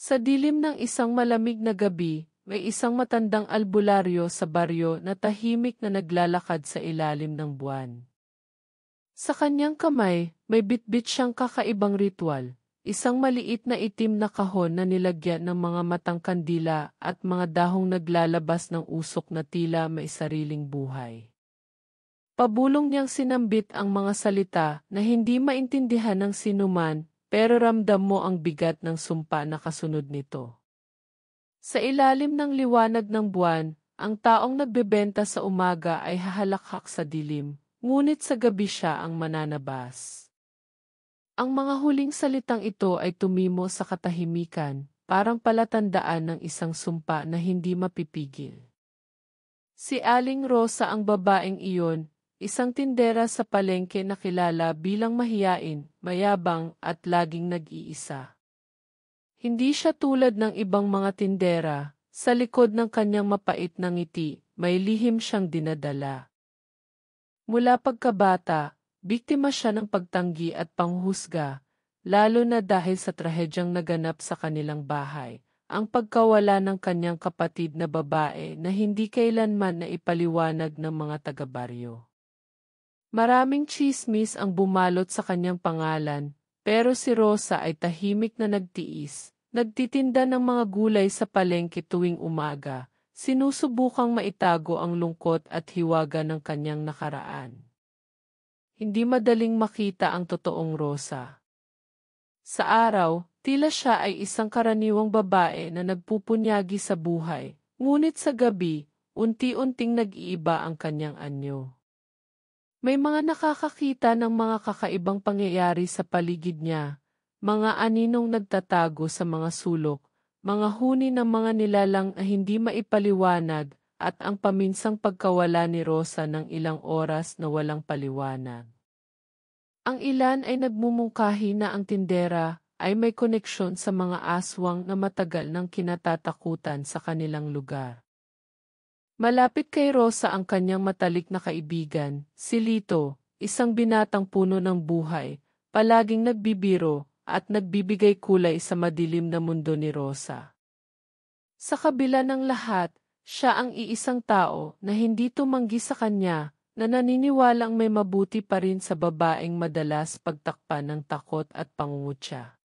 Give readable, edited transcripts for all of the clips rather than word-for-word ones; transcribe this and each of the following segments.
Sa dilim ng isang malamig na gabi, may isang matandang albularyo sa baryo na tahimik na naglalakad sa ilalim ng buwan. Sa kanyang kamay, may bitbit siyang kakaibang ritual, isang maliit na itim na kahon na nilagyan ng mga matang kandila at mga dahong naglalabas ng usok na tila may sariling buhay. Pabulong niyang sinambit ang mga salita na hindi maintindihan ng sinuman, pero ramdam mo ang bigat ng sumpa na kasunod nito. Sa ilalim ng liwanag ng buwan, ang taong nagbebenta sa umaga ay hahalakhak sa dilim, ngunit sa gabi siya ang mananabas. Ang mga huling salitang ito ay tumimo sa katahimikan, parang palatandaan ng isang sumpa na hindi mapipigil. Si Aling Rosa ang babaeng iyon, isang tindera sa palengke na kilala bilang mahiyain, mayabang at laging nag-iisa. Hindi siya tulad ng ibang mga tindera, sa likod ng kanyang mapait na ngiti, may lihim siyang dinadala. Mula pagkabata, biktima siya ng pagtanggi at panghusga, lalo na dahil sa trahedyang naganap sa kanilang bahay, ang pagkawala ng kanyang kapatid na babae na hindi kailanman na ipaliwanag ng mga taga-baryo. Maraming tsismis ang bumalot sa kanyang pangalan, pero si Rosa ay tahimik na nagtiis. Nagtitinda ng mga gulay sa palengke tuwing umaga, sinusubukang maitago ang lungkot at hiwaga ng kanyang nakaraan. Hindi madaling makita ang totoong Rosa. Sa araw, tila siya ay isang karaniwang babae na nagpupunyagi sa buhay, ngunit sa gabi, unti-unting nag-iiba ang kanyang anyo. May mga nakakakita ng mga kakaibang pangyayari sa paligid niya, mga aninong nagtatago sa mga sulok, mga huni ng mga nilalang na hindi maipaliwanag, at ang paminsang pagkawala ni Rosa ng ilang oras na walang paliwanag. Ang ilan ay nagmumungkahi na ang tindera ay may koneksyon sa mga aswang na matagal nang kinatatakutan sa kanilang lugar. Malapit kay Rosa ang kanyang matalik na kaibigan, si Lito, isang binatang puno ng buhay, palaging nagbibiro, at nagbibigay kulay sa madilim na mundo ni Rosa. Sa kabila ng lahat, siya ang iisang tao na hindi tumanggi sa kanya, na naniniwalang may mabuti pa rin sa babaeng madalas pagtakpan ng takot at pangungutya.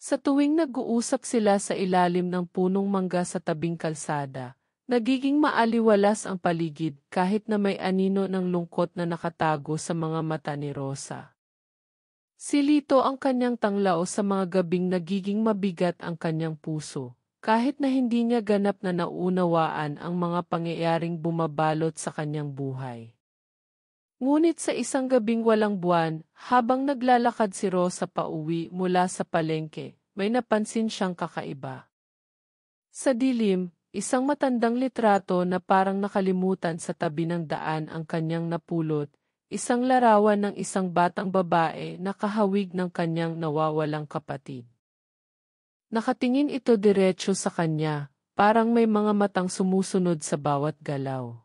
Sa tuwing nag-uusap sila sa ilalim ng punong mangga sa tabing kalsada, nagiging maaliwalas ang paligid kahit na may anino ng lungkot na nakatago sa mga mata ni Rosa. Si Lito ang kanyang tanglao sa mga gabing nagiging mabigat ang kanyang puso, kahit na hindi niya ganap na nauunawaan ang mga pangyayaring bumabalot sa kanyang buhay. Ngunit sa isang gabing walang buwan, habang naglalakad si Rosa pauwi mula sa palengke, may napansin siyang kakaiba. Sa dilim, isang matandang litrato na parang nakalimutan sa tabi ng daan ang kanyang napulot, isang larawan ng isang batang babae na kahawig ng kanyang nawawalang kapatid. Nakatingin ito diretso sa kanya, parang may mga matang sumusunod sa bawat galaw.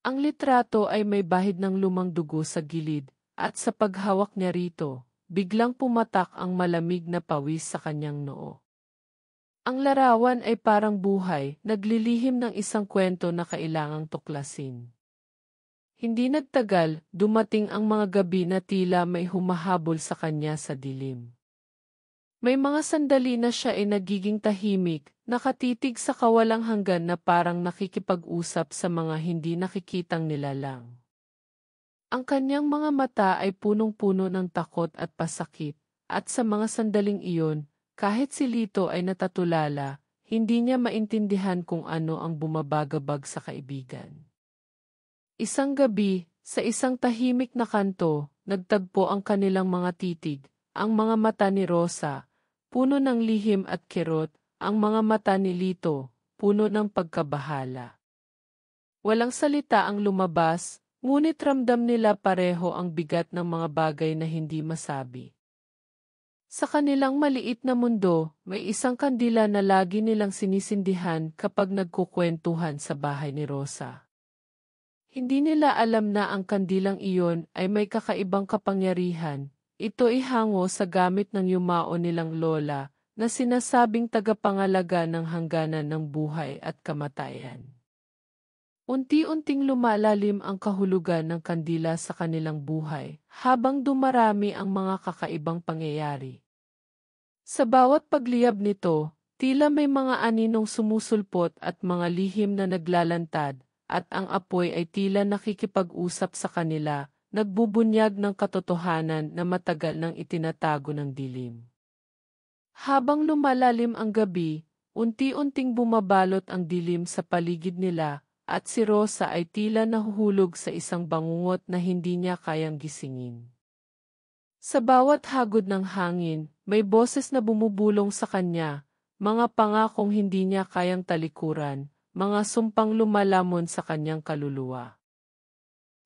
Ang litrato ay may bahid ng lumang dugo sa gilid, at sa paghawak niya rito, biglang pumatak ang malamig na pawis sa kanyang noo. Ang larawan ay parang buhay, naglilihim ng isang kwento na kailangang tuklasin. Hindi nagtagal, dumating ang mga gabi na tila may humahabol sa kanya sa dilim. May mga sandali na siya ay nagiging tahimik, nakatitig sa kawalang hanggan na parang nakikipag-usap sa mga hindi nakikitang nilalang. Ang kanyang mga mata ay punong-puno ng takot at pasakit, at sa mga sandaling iyon, kahit si Lito ay natatulala, hindi niya maintindihan kung ano ang bumabagabag sa kaibigan. Isang gabi, sa isang tahimik na kanto, nagtagpo ang kanilang mga titig, ang mga mata ni Rosa, puno ng lihim at kirot, ang mga mata ni Lito, puno ng pagkabahala. Walang salita ang lumabas, ngunit ramdam nila pareho ang bigat ng mga bagay na hindi masabi. Sa kanilang maliit na mundo, may isang kandila na lagi nilang sinisindihan kapag nagkukwentuhan sa bahay ni Rosa. Hindi nila alam na ang kandilang iyon ay may kakaibang kapangyarihan. Ito ay hango sa gamit ng yumao nilang lola, na sinasabing tagapangalaga ng hangganan ng buhay at kamatayan. Unti-unting lumalalim ang kahulugan ng kandila sa kanilang buhay habang dumarami ang mga kakaibang pangyayari. Sa bawat pagliyab nito, tila may mga aninong sumusulpot at mga lihim na naglalantad, at ang apoy ay tila nakikipag-usap sa kanila, nagbubunyag ng katotohanan na matagal nang itinatago ng dilim. Habang lumalalim ang gabi, unti-unting bumabalot ang dilim sa paligid nila, at si Rosa ay tila nahuhulog sa isang bangungot na hindi niya kayang gisingin. Sa bawat hagod ng hangin, may boses na bumubulong sa kanya, mga pangakong hindi niya kayang talikuran, mga sumpang lumalamon sa kanyang kaluluwa.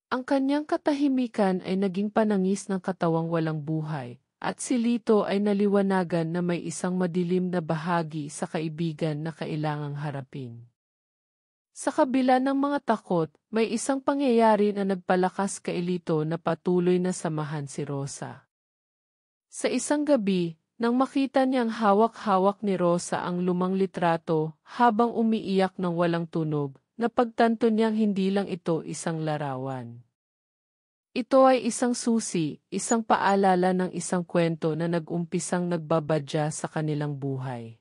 Ang kanyang katahimikan ay naging panangis ng katawang walang buhay, at si Lito ay naliwanagan na may isang madilim na bahagi sa kaibigan na kailangang harapin. Sa kabila ng mga takot, may isang pangyayari na nagpalakas kay Lito na patuloy na samahan si Rosa. Sa isang gabi, nang makita niyang hawak-hawak ni Rosa ang lumang litrato habang umiiyak ng walang tunog, napagtanto niyang hindi lang ito isang larawan. Ito ay isang susi, isang paalala ng isang kwento na nag-umpisang nagbabadya sa kanilang buhay.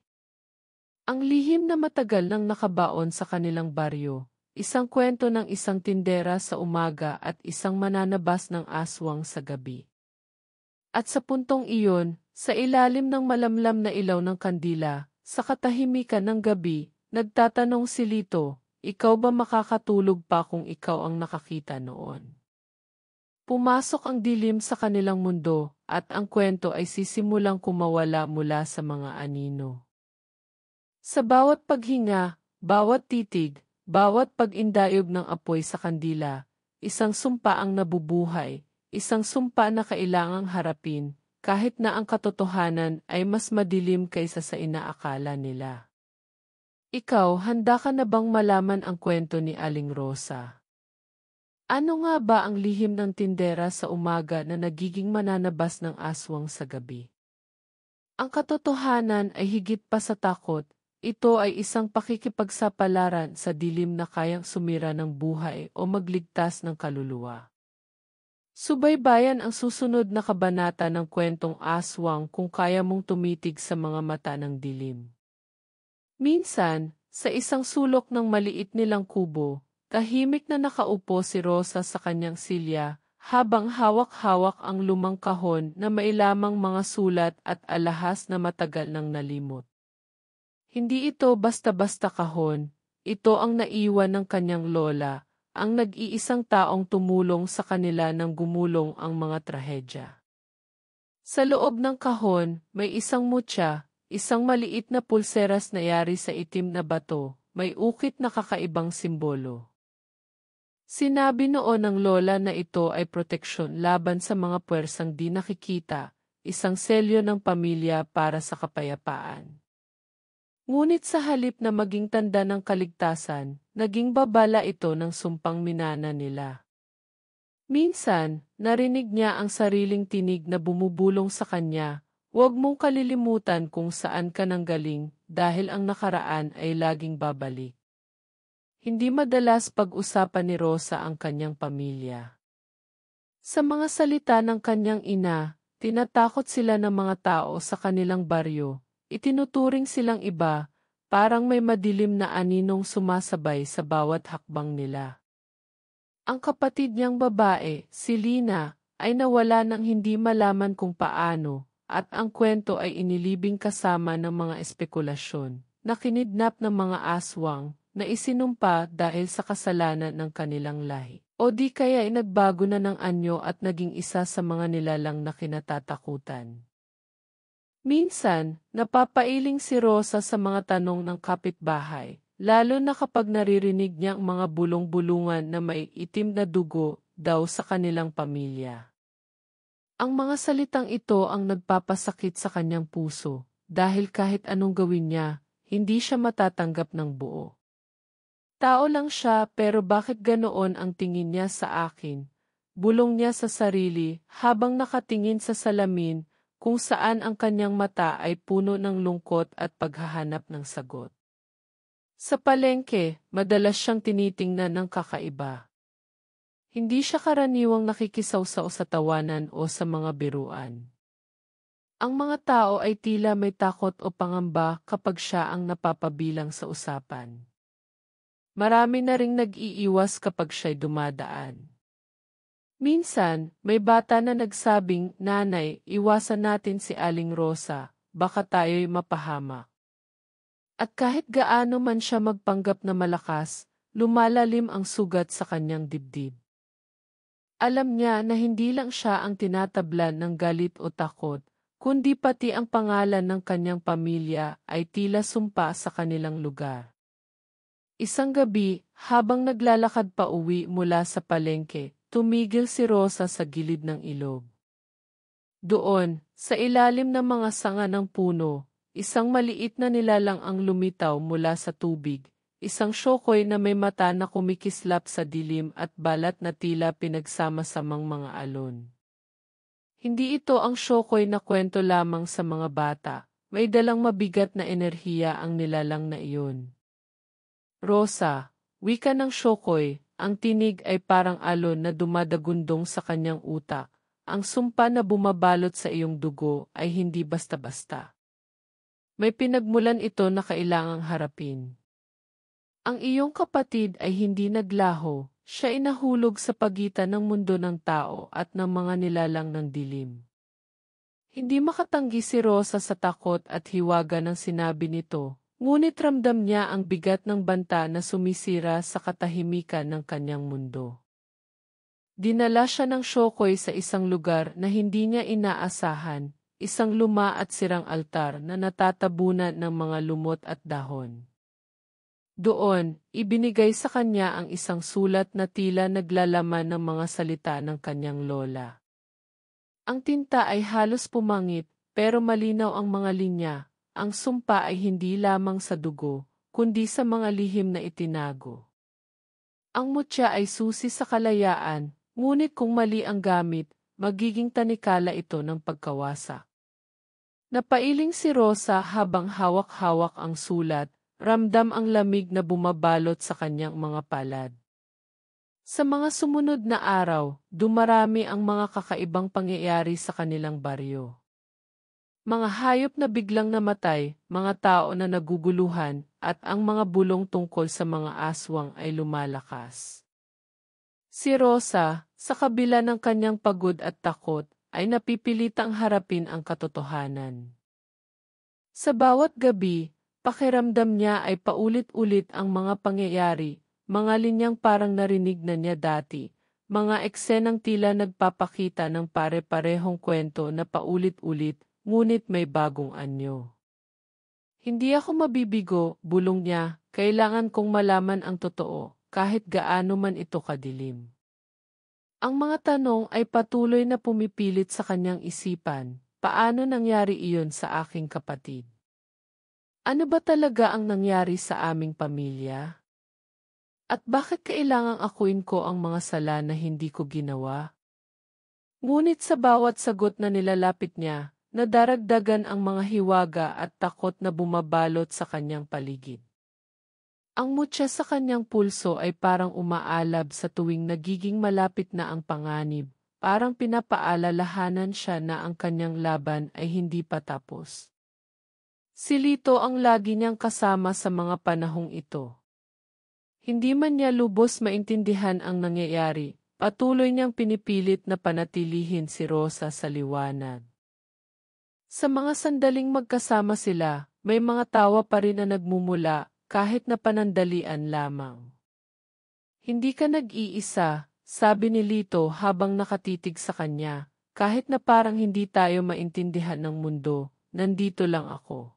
Ang lihim na matagal nang nakabaon sa kanilang baryo, isang kwento ng isang tindera sa umaga at isang mananabas ng aswang sa gabi. At sa puntong iyon, sa ilalim ng malamlam na ilaw ng kandila, sa katahimikan ng gabi, nagtatanong si Lito, ikaw ba makakatulog pa kung ikaw ang nakakita noon? Pumasok ang dilim sa kanilang mundo, at ang kwento ay sisimulang kumawala mula sa mga anino. Sa bawat paghinga, bawat titig, bawat pag-indayog ng apoy sa kandila, isang sumpa ang nabubuhay, isang sumpa na kailangang harapin, kahit na ang katotohanan ay mas madilim kaysa sa inaakala nila. Ikaw, handa ka na bang malaman ang kwento ni Aling Rosa? Ano nga ba ang lihim ng tindera sa umaga na nagiging mananabas ng aswang sa gabi? Ang katotohanan ay higit pa sa takot, ito ay isang pakikipagsapalaran sa dilim na kayang sumira ng buhay o magligtas ng kaluluwa. Subaybayan ang susunod na kabanata ng kwentong aswang kung kaya mong tumitig sa mga mata ng dilim. Minsan, sa isang sulok ng maliit nilang kubo, tahimik na nakaupo si Rosa sa kanyang silya, habang hawak-hawak ang lumang kahon na may lamang mga sulat at alahas na matagal nang nalimot. Hindi ito basta-basta kahon, ito ang naiwan ng kanyang lola, ang nag-iisang taong tumulong sa kanila nang gumulong ang mga trahedya. Sa loob ng kahon, may isang mutya, isang maliit na pulseras na yari sa itim na bato, may ukit na kakaibang simbolo. Sinabi noon ng lola na ito ay proteksyon laban sa mga puwersang di nakikita, isang selyo ng pamilya para sa kapayapaan. Ngunit sa halip na maging tanda ng kaligtasan, naging babala ito ng sumpang minana nila. Minsan, narinig niya ang sariling tinig na bumubulong sa kanya, huwag mong kalilimutan kung saan ka nanggaling dahil ang nakaraan ay laging babalik. Hindi madalas pag-usapan ni Rosa ang kanyang pamilya. Sa mga salita ng kanyang ina, tinatakot sila ng mga tao sa kanilang baryo, itinuturing silang iba, parang may madilim na aninong sumasabay sa bawat hakbang nila. Ang kapatid niyang babae, si Lina, ay nawala nang hindi malaman kung paano, at ang kwento ay inilibing kasama ng mga espekulasyon, na kinidnap ng mga aswang, na isinumpa dahil sa kasalanan ng kanilang lahi. O di kaya ay nagbago na ng anyo at naging isa sa mga nilalang na kinatatakutan. Minsan, napapailing si Rosa sa mga tanong ng kapitbahay, lalo na kapag naririnig niya ang mga bulong-bulungan na may itim na dugo daw sa kanilang pamilya. Ang mga salitang ito ang nagpapasakit sa kanyang puso, dahil kahit anong gawin niya, hindi siya matatanggap ng buo. Tao lang siya pero bakit ganoon ang tingin niya sa akin? Bulong niya sa sarili habang nakatingin sa salamin, kung saan ang kanyang mata ay puno ng lungkot at paghahanap ng sagot. Sa palengke, madalas siyang tinitingnan ng kakaiba. Hindi siya karaniwang nakikisawsaw sa tawanan o sa mga biruan. Ang mga tao ay tila may takot o pangamba kapag siya ang napapabilang sa usapan. Marami na ring nag-iiwas kapag siya'y dumadaan. Minsan, may bata na nagsabing, "Nanay, iwasan natin si Aling Rosa, baka tayo'y mapahamak." At kahit gaano man siya magpanggap na malakas, lumalalim ang sugat sa kanyang dibdib. Alam niya na hindi lang siya ang tinatablan ng galit o takot, kundi pati ang pangalan ng kanyang pamilya ay tila sumpa sa kanilang lugar. Isang gabi, habang naglalakad pa uwi mula sa palengke, tumigil si Rosa sa gilid ng ilog. Doon, sa ilalim ng mga sanga ng puno, isang maliit na nilalang ang lumitaw mula sa tubig, isang syokoy na may mata na kumikislap sa dilim at balat na tila pinagsama-samang mga alon. Hindi ito ang syokoy na kwento lamang sa mga bata, may dalang mabigat na enerhiya ang nilalang na iyon. "Rosa," wika ng syokoy, ang tinig ay parang alon na dumadagundong sa kanyang utak. "Ang sumpa na bumabalot sa iyong dugo ay hindi basta-basta. May pinagmulan ito na kailangang harapin. Ang iyong kapatid ay hindi naglaho, siya ay nahulog sa pagitan ng mundo ng tao at ng mga nilalang ng dilim." Hindi makatanggi si Rosa sa takot at hiwaga ng sinabi nito, ngunit ramdam niya ang bigat ng banta na sumisira sa katahimikan ng kanyang mundo. Dinala siya ng syokoy sa isang lugar na hindi niya inaasahan, isang luma at sirang altar na natatabunan ng mga lumot at dahon. Doon, ibinigay sa kanya ang isang sulat na tila naglalaman ng mga salita ng kanyang lola. Ang tinta ay halos pumangit, pero malinaw ang mga linya. Ang sumpa ay hindi lamang sa dugo, kundi sa mga lihim na itinago. Ang mutya ay susi sa kalayaan, ngunit kung mali ang gamit, magiging tanikala ito ng pagkawasak. Napailing si Rosa habang hawak-hawak ang sulat, ramdam ang lamig na bumabalot sa kanyang mga palad. Sa mga sumunod na araw, dumarami ang mga kakaibang pangyayari sa kanilang baryo. Mga hayop na biglang namatay, mga tao na naguguluhan, at ang mga bulong tungkol sa mga aswang ay lumalakas. Si Rosa, sa kabila ng kanyang pagod at takot, ay napipilitang harapin ang katotohanan. Sa bawat gabi, pakiramdam niya ay paulit-ulit ang mga pangyayari, mga linyang parang narinig na niya dati, mga eksenang tila nagpapakita ng pare-parehong kwento na paulit-ulit, ngunit may bagong anyo. "Hindi ako mabibigo," bulong niya, "kailangan kong malaman ang totoo, kahit gaano man ito kadilim." Ang mga tanong ay patuloy na pumipilit sa kanyang isipan, paano nangyari iyon sa aking kapatid? Ano ba talaga ang nangyari sa aming pamilya? At bakit kailangang akuin ko ang mga sala na hindi ko ginawa? Ngunit sa bawat sagot na nilalapit niya, nadaragdagan ang mga hiwaga at takot na bumabalot sa kanyang paligid. Ang mutya sa kanyang pulso ay parang umaalab sa tuwing nagiging malapit na ang panganib, parang pinapaalalahanan siya na ang kanyang laban ay hindi pa tapos. Si Lito ang lagi niyang kasama sa mga panahong ito. Hindi man niya lubos maintindihan ang nangyayari, patuloy niyang pinipilit na panatilihin si Rosa sa liwanag. Sa mga sandaling magkasama sila, may mga tawa pa rin na nagmumula, kahit na panandalian lamang. "Hindi ka nag-iisa," sabi ni Lito habang nakatitig sa kanya, "kahit na parang hindi tayo maintindihan ng mundo, nandito lang ako."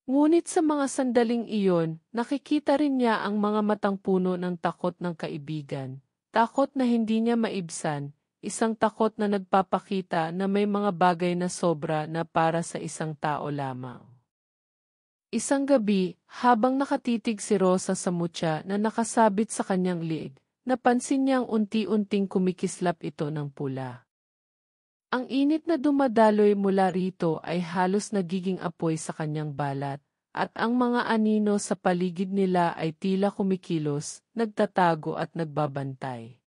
Ngunit sa mga sandaling iyon, nakikita rin niya ang mga matang puno ng takot ng kaibigan, takot na hindi niya maibsan, isang takot na nagpapakita na may mga bagay na sobra na para sa isang tao lamang. Isang gabi, habang nakatitig si Rosa sa mutya na nakasabit sa kanyang liig, napansin niyang unti-unting kumikislap ito ng pula. Ang init na dumadaloy mula rito ay halos nagiging apoy sa kanyang balat, at ang mga anino sa paligid nila ay tila kumikilos, nagtatago at nagbabantay.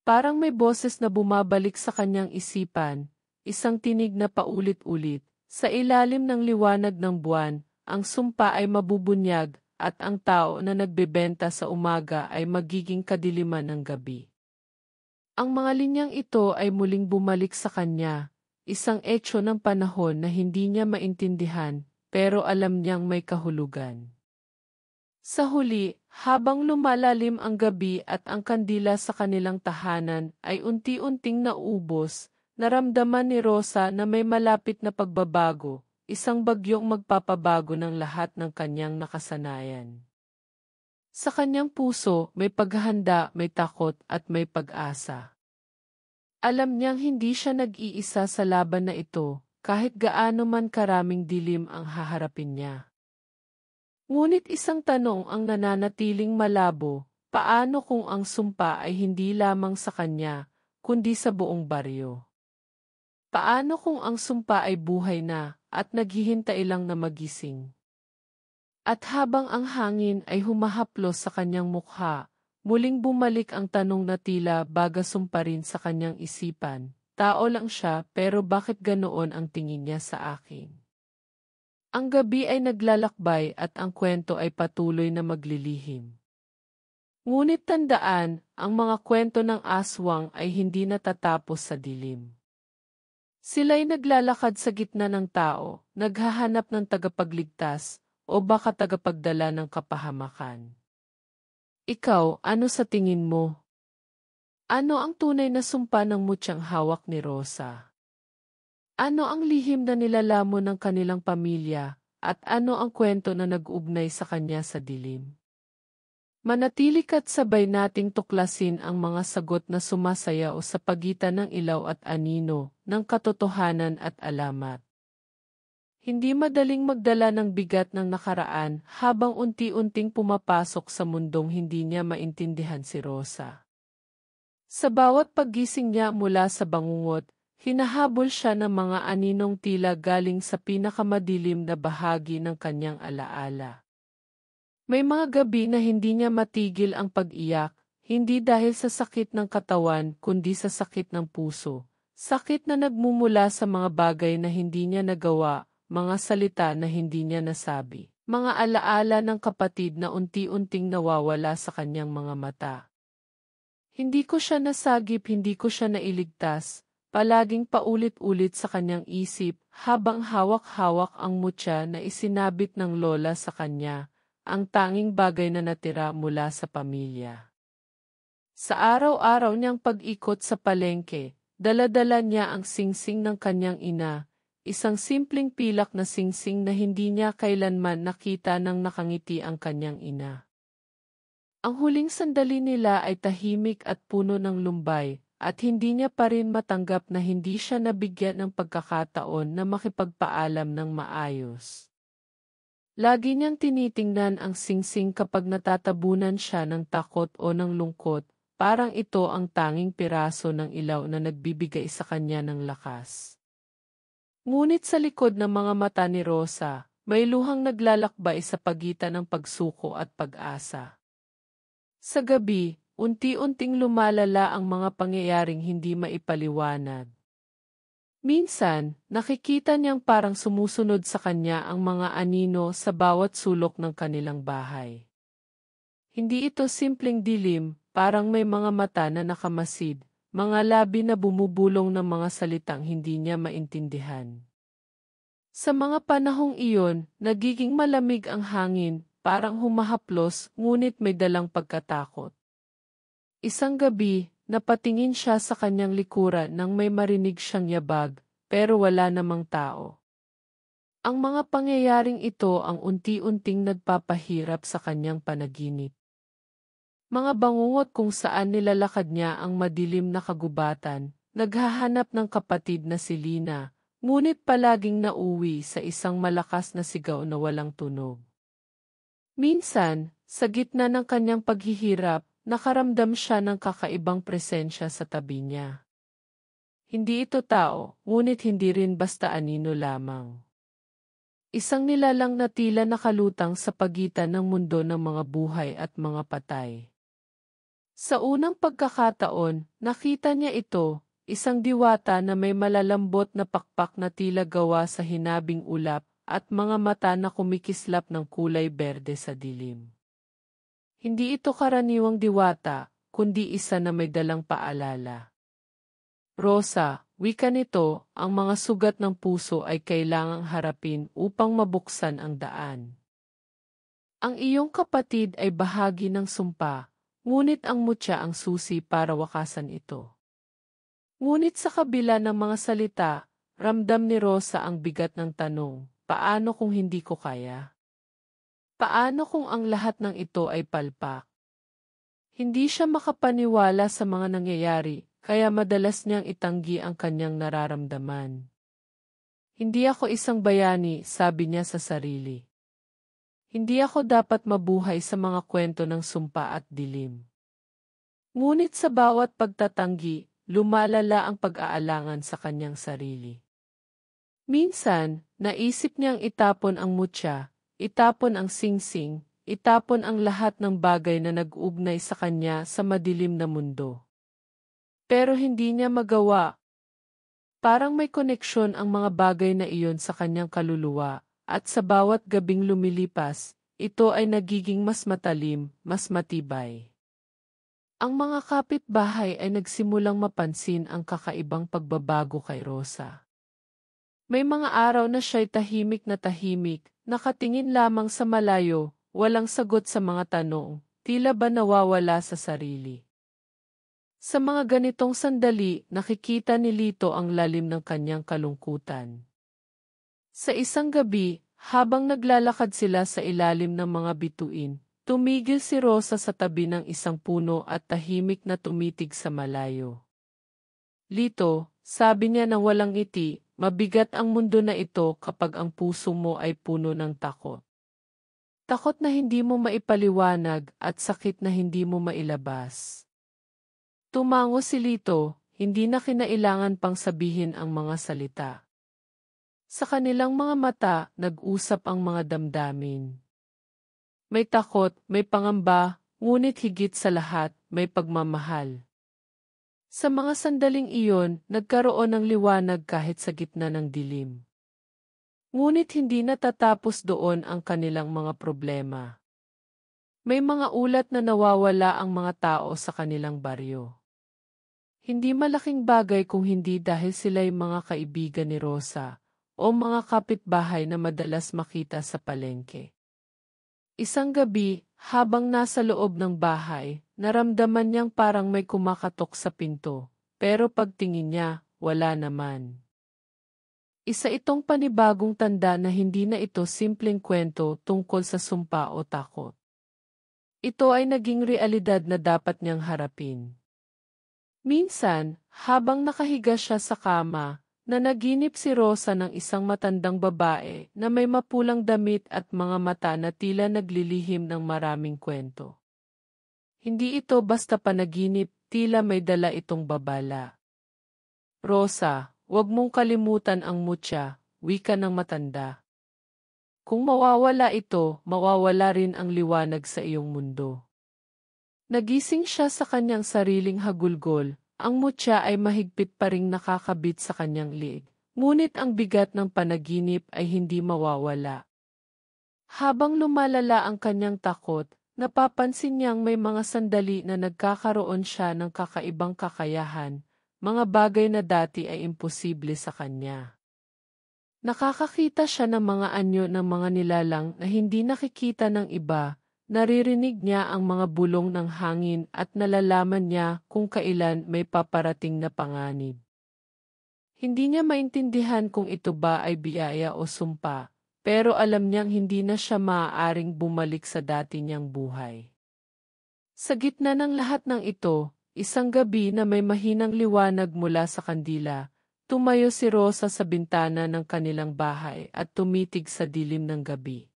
Parang may boses na bumabalik sa kanyang isipan, isang tinig na paulit-ulit. Sa ilalim ng liwanag ng buwan, ang sumpa ay mabubunyag, at ang tao na nagbebenta sa umaga ay magiging kadiliman ng gabi. Ang mga linyang ito ay muling bumalik sa kanya, isang etyo ng panahon na hindi niya maintindihan, pero alam niyang may kahulugan. Sa huli, habang lumalalim ang gabi at ang kandila sa kanilang tahanan ay unti-unting nauubos, naramdaman ni Rosa na may malapit na pagbabago, isang bagyong magpapabago ng lahat ng kanyang nakasanayan. Sa kanyang puso, may paghahanda, may takot at may pag-asa. Alam niyang hindi siya nag-iisa sa laban na ito, kahit gaano man karaming dilim ang haharapin niya. Ngunit isang tanong ang nananatiling malabo, paano kung ang sumpa ay hindi lamang sa kanya, kundi sa buong baryo? Paano kung ang sumpa ay buhay na, at naghihintay lang na magising? At habang ang hangin ay humahaplos sa kanyang mukha, muling bumalik ang tanong na tila bagasumpa rin sa kanyang isipan. Tao lang siya, pero bakit ganoon ang tingin niya sa akin? Ang gabi ay naglalakbay at ang kwento ay patuloy na maglilihim. Ngunit tandaan, ang mga kwento ng aswang ay hindi natatapos sa dilim. Sila'y naglalakad sa gitna ng tao, naghahanap ng tagapagligtas, o baka tagapagdala ng kapahamakan. Ikaw, ano sa tingin mo? Ano ang tunay na sumpa ng mutyang hawak ni Rosa? Ano ang lihim na nilalamon ng kanilang pamilya, at ano ang kwento na nag-ugnay sa kanya sa dilim? Manatili ka't sabay nating tuklasin ang mga sagot na sumasayaw sa pagitan ng ilaw at anino, ng katotohanan at alamat. Hindi madaling magdala ng bigat ng nakaraan habang unti-unting pumapasok sa mundong hindi niya maintindihan si Rosa. Sa bawat paggising niya mula sa bangungot, hinahabol siya ng mga aninong tila galing sa pinakamadilim na bahagi ng kanyang alaala. May mga gabi na hindi niya matigil ang pag-iyak, hindi dahil sa sakit ng katawan kundi sa sakit ng puso, sakit na nagmumula sa mga bagay na hindi niya nagawa, mga salita na hindi niya nasabi, mga alaala ng kapatid na unti-unting nawawala sa kanyang mga mata. Hindi ko siya nasagip, hindi ko siya nailigtas, palaging paulit-ulit sa kanyang isip habang hawak-hawak ang mutya na isinabit ng lola sa kanya, ang tanging bagay na natira mula sa pamilya. Sa araw-araw niyang pag-ikot sa palengke, dala-dala niya ang singsing ng kanyang ina, isang simpleng pilak na singsing na hindi niya kailanman nakita nang nakangiti ang kanyang ina. Ang huling sandali nila ay tahimik at puno ng lumbay, at hindi niya pa rin matanggap na hindi siya nabigyan ng pagkakataon na makipagpaalam ng maayos. Lagi niyang tinitingnan ang singsing kapag natatabunan siya ng takot o ng lungkot, parang ito ang tanging piraso ng ilaw na nagbibigay sa kanya ng lakas. Ngunit sa likod ng mga mata ni Rosa, may luhang naglalakbay sa pagitan ng pagsuko at pag-asa. Sa gabi, unti-unting lumalala ang mga pangyayaring hindi maipaliwanag. Minsan, nakikita niyang parang sumusunod sa kanya ang mga anino sa bawat sulok ng kanilang bahay. Hindi ito simpleng dilim, parang may mga mata na nakamasid, mga labi na bumubulong ng mga salitang hindi niya maintindihan. Sa mga panahong iyon, nagiging malamig ang hangin, parang humahaplos, ngunit may dalang pagkatakot. Isang gabi, napatingin siya sa kanyang likuran nang may marinig siyang yabag, pero wala namang tao. Ang mga pangyayaring ito ang unti-unting nagpapahirap sa kanyang panaginip. Mga bangungot kung saan nilalakad niya ang madilim na kagubatan, naghahanap ng kapatid na si Lina, ngunit palaging nauwi sa isang malakas na sigaw na walang tunog. Minsan, sa gitna ng kanyang paghihirap, nakaramdam siya ng kakaibang presensya sa tabi niya. Hindi ito tao, ngunit hindi rin basta anino lamang. Isang nilalang na tila nakalutang sa pagitan ng mundo ng mga buhay at mga patay. Sa unang pagkakataon, nakita niya ito, isang diwata na may malalambot na pakpak na tila gawa sa hinabing ulap at mga mata na kumikislap ng kulay berde sa dilim. Hindi ito karaniwang diwata, kundi isa na may dalang paalala. Rosa, wika nito, ang mga sugat ng puso ay kailangang harapin upang mabuksan ang daan. Ang iyong kapatid ay bahagi ng sumpa, ngunit ang mutya ang susi para wakasan ito. Ngunit sa kabila ng mga salita, ramdam ni Rosa ang bigat ng tanong, paano kung hindi ko kaya? Paano kung ang lahat ng ito ay palpak? Hindi siya makapaniwala sa mga nangyayari, kaya madalas niyang itanggi ang kanyang nararamdaman. Hindi ako isang bayani, sabi niya sa sarili. Hindi ako dapat mabuhay sa mga kwento ng sumpa at dilim. Ngunit sa bawat pagtatanggi, lumalala ang pag-aalangan sa kanyang sarili. Minsan, naisip niyang itapon ang mutya, itapon ang singsing, itapon ang lahat ng bagay na nag-ugnay sa kanya sa madilim na mundo. Pero hindi niya magawa. Parang may koneksyon ang mga bagay na iyon sa kanyang kaluluwa, at sa bawat gabing lumilipas, ito ay nagiging mas matalim, mas matibay. Ang mga kapitbahay ay nagsimulang mapansin ang kakaibang pagbabago kay Rosa. May mga araw na siya'y tahimik, nakatingin lamang sa malayo, walang sagot sa mga tanong, tila ba nawawala sa sarili. Sa mga ganitong sandali, nakikita ni Lito ang lalim ng kanyang kalungkutan. Sa isang gabi, habang naglalakad sila sa ilalim ng mga bituin, tumigil si Rosa sa tabi ng isang puno at tahimik na tumitig sa malayo. Lito, sabi niya nang walang ngiti, mabigat ang mundo na ito kapag ang puso mo ay puno ng takot. Takot na hindi mo maipaliwanag at sakit na hindi mo mailabas. Tumango si Lito, hindi na kinailangan pang sabihin ang mga salita. Sa kanilang mga mata, nag-usap ang mga damdamin. May takot, may pangamba, ngunit higit sa lahat, may pagmamahal. Sa mga sandaling iyon, nagkaroon ng liwanag kahit sa gitna ng dilim. Ngunit hindi natatapos doon ang kanilang mga problema. May mga ulat na nawawala ang mga tao sa kanilang baryo. Hindi malaking bagay kung hindi dahil sila'y mga kaibigan ni Rosa o mga kapitbahay na madalas makita sa palengke. Isang gabi, habang nasa loob ng bahay, naramdaman niyang parang may kumakatok sa pinto, pero pagtingin niya, wala naman. Isa itong panibagong tanda na hindi na ito simpleng kwento tungkol sa sumpa o takot. Ito ay naging realidad na dapat niyang harapin. Minsan, habang nakahiga siya sa kama, nanaginip si Rosa ng isang matandang babae na may mapulang damit at mga mata na tila naglilihim ng maraming kwento. Hindi ito basta panaginip, tila may dala itong babala. Rosa, huwag mong kalimutan ang mutya, wika ng matanda. Kung mawawala ito, mawawala rin ang liwanag sa iyong mundo. Nagising siya sa kanyang sariling hagulgol, ang mutya ay mahigpit pa ring nakakabit sa kanyang liig, ngunit ang bigat ng panaginip ay hindi mawawala. Habang lumalala ang kanyang takot, napapansin niyang may mga sandali na nagkakaroon siya ng kakaibang kakayahan, mga bagay na dati ay imposible sa kanya. Nakakakita siya ng mga anyo ng mga nilalang na hindi nakikita ng iba. Naririnig niya ang mga bulong ng hangin at nalalaman niya kung kailan may paparating na panganib. Hindi niya maintindihan kung ito ba ay biyaya o sumpa, pero alam niyang hindi na siya maaaring bumalik sa dati niyang buhay. Sa gitna ng lahat ng ito, isang gabi na may mahinang liwanag mula sa kandila, tumayo si Rosa sa bintana ng kanilang bahay at tumitig sa dilim ng gabi.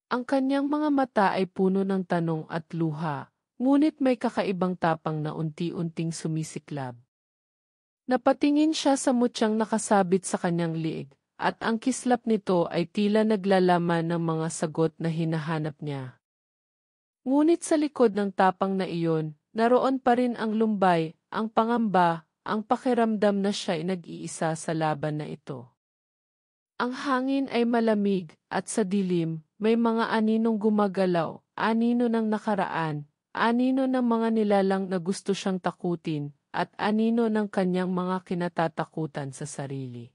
Ang kanyang mga mata ay puno ng tanong at luha, ngunit may kakaibang tapang na unti-unting sumisiklab. Napatingin siya sa mutyang nakasabit sa kanyang liig, at ang kislap nito ay tila naglalaman ng mga sagot na hinahanap niya. Ngunit sa likod ng tapang na iyon, naroon pa rin ang lumbay, ang pangamba, ang pakiramdam na siya ay nag-iisa sa laban na ito. Ang hangin ay malamig, at sa dilim, may mga aninong gumagalaw, anino ng nakaraan, anino ng mga nilalang na gusto siyang takutin, at anino ng kanyang mga kinatatakutan sa sarili.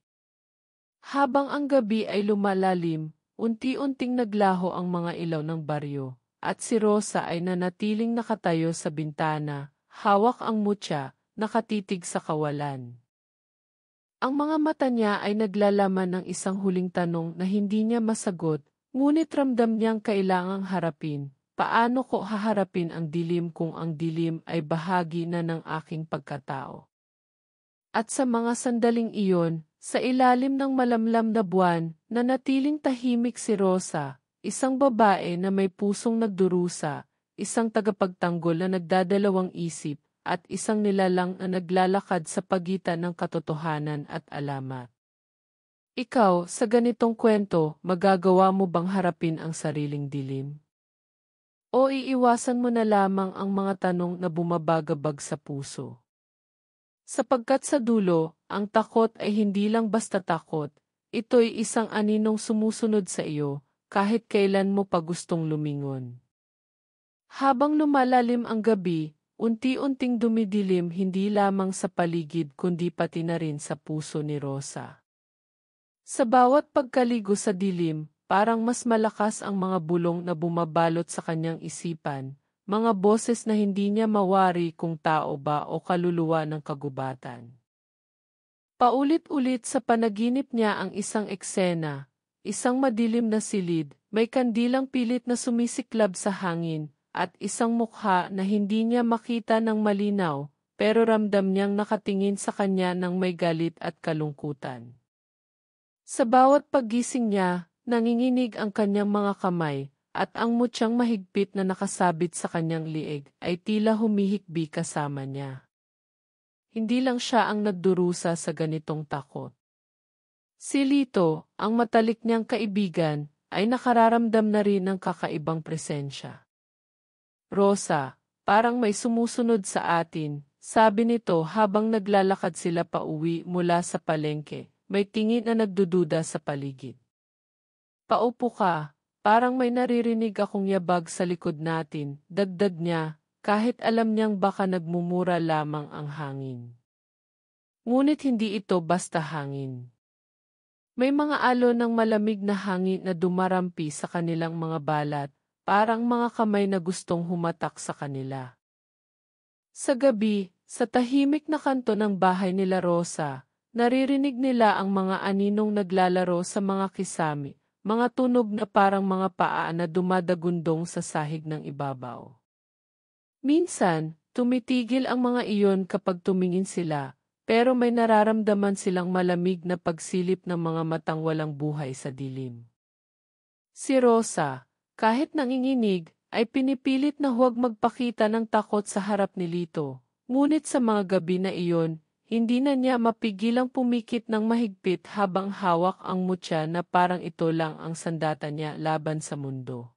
Habang ang gabi ay lumalalim, unti-unting naglaho ang mga ilaw ng baryo, at si Rosa ay nanatiling nakatayo sa bintana, hawak ang mutya, nakatitig sa kawalan. Ang mga mata niya ay naglalaman ng isang huling tanong na hindi niya masagot, ngunit ramdam niyang kailangang harapin. Paano ko haharapin ang dilim kung ang dilim ay bahagi na ng aking pagkatao? At sa mga sandaling iyon, sa ilalim ng malamlam na buwan, nanatiling tahimik si Rosa, isang babae na may pusong nagdurusa, isang tagapagtanggol na nagdadalawang isip, at isang nilalang na naglalakad sa pagitan ng katotohanan at alamat. Ikaw, sa ganitong kwento, magagawa mo bang harapin ang sariling dilim? O iiwasan mo na lamang ang mga tanong na bumabagabag sa puso? Sapagkat sa dulo, ang takot ay hindi lang basta takot, ito'y isang aninong sumusunod sa iyo, kahit kailan mo pa gustong lumingon. Habang lumalalim ang gabi, unti-unting dumidilim hindi lamang sa paligid kundi pati na rin sa puso ni Rosa. Sa bawat pagkaligo sa dilim, parang mas malakas ang mga bulong na bumabalot sa kanyang isipan, mga boses na hindi niya mawari kung tao ba o kaluluwa ng kagubatan. Paulit-ulit sa panaginip niya ang isang eksena, isang madilim na silid, may kandilang pilit na sumisiklab sa hangin, at isang mukha na hindi niya makita ng malinaw, pero ramdam niyang nakatingin sa kanya ng may galit at kalungkutan. Sa bawat paggising niya, nanginginig ang kanyang mga kamay, at ang mutyang mahigpit na nakasabit sa kanyang liig ay tila humihikbi kasama niya. Hindi lang siya ang nagdurusa sa ganitong takot. Si Lito, ang matalik niyang kaibigan, ay nakararamdam na rin ng kakaibang presensya. Rosa, parang may sumusunod sa atin, sabi nito habang naglalakad sila pauwi mula sa palengke, may tingin na nagdududa sa paligid. Paupo ka, parang may naririnig akong yabag sa likod natin, dagdag niya, kahit alam niyang baka nagmumura lamang ang hangin. Ngunit hindi ito basta hangin. May mga alon ng malamig na hangin na dumarampi sa kanilang mga balat, parang mga kamay na gustong humatak sa kanila. Sa gabi, sa tahimik na kanto ng bahay nila Rosa, naririnig nila ang mga aninong naglalaro sa mga kisame, mga tunog na parang mga paa na dumadagundong sa sahig ng ibabaw. Minsan, tumitigil ang mga iyon kapag tumingin sila, pero may nararamdaman silang malamig na pagsilip ng mga matang walang buhay sa dilim. Si Rosa, kahit nanginginig, ay pinipilit na huwag magpakita ng takot sa harap ni Lito, ngunit sa mga gabi na iyon, hindi na niya mapigilang pumikit ng mahigpit habang hawak ang mutya na parang ito lang ang sandata niya laban sa mundo.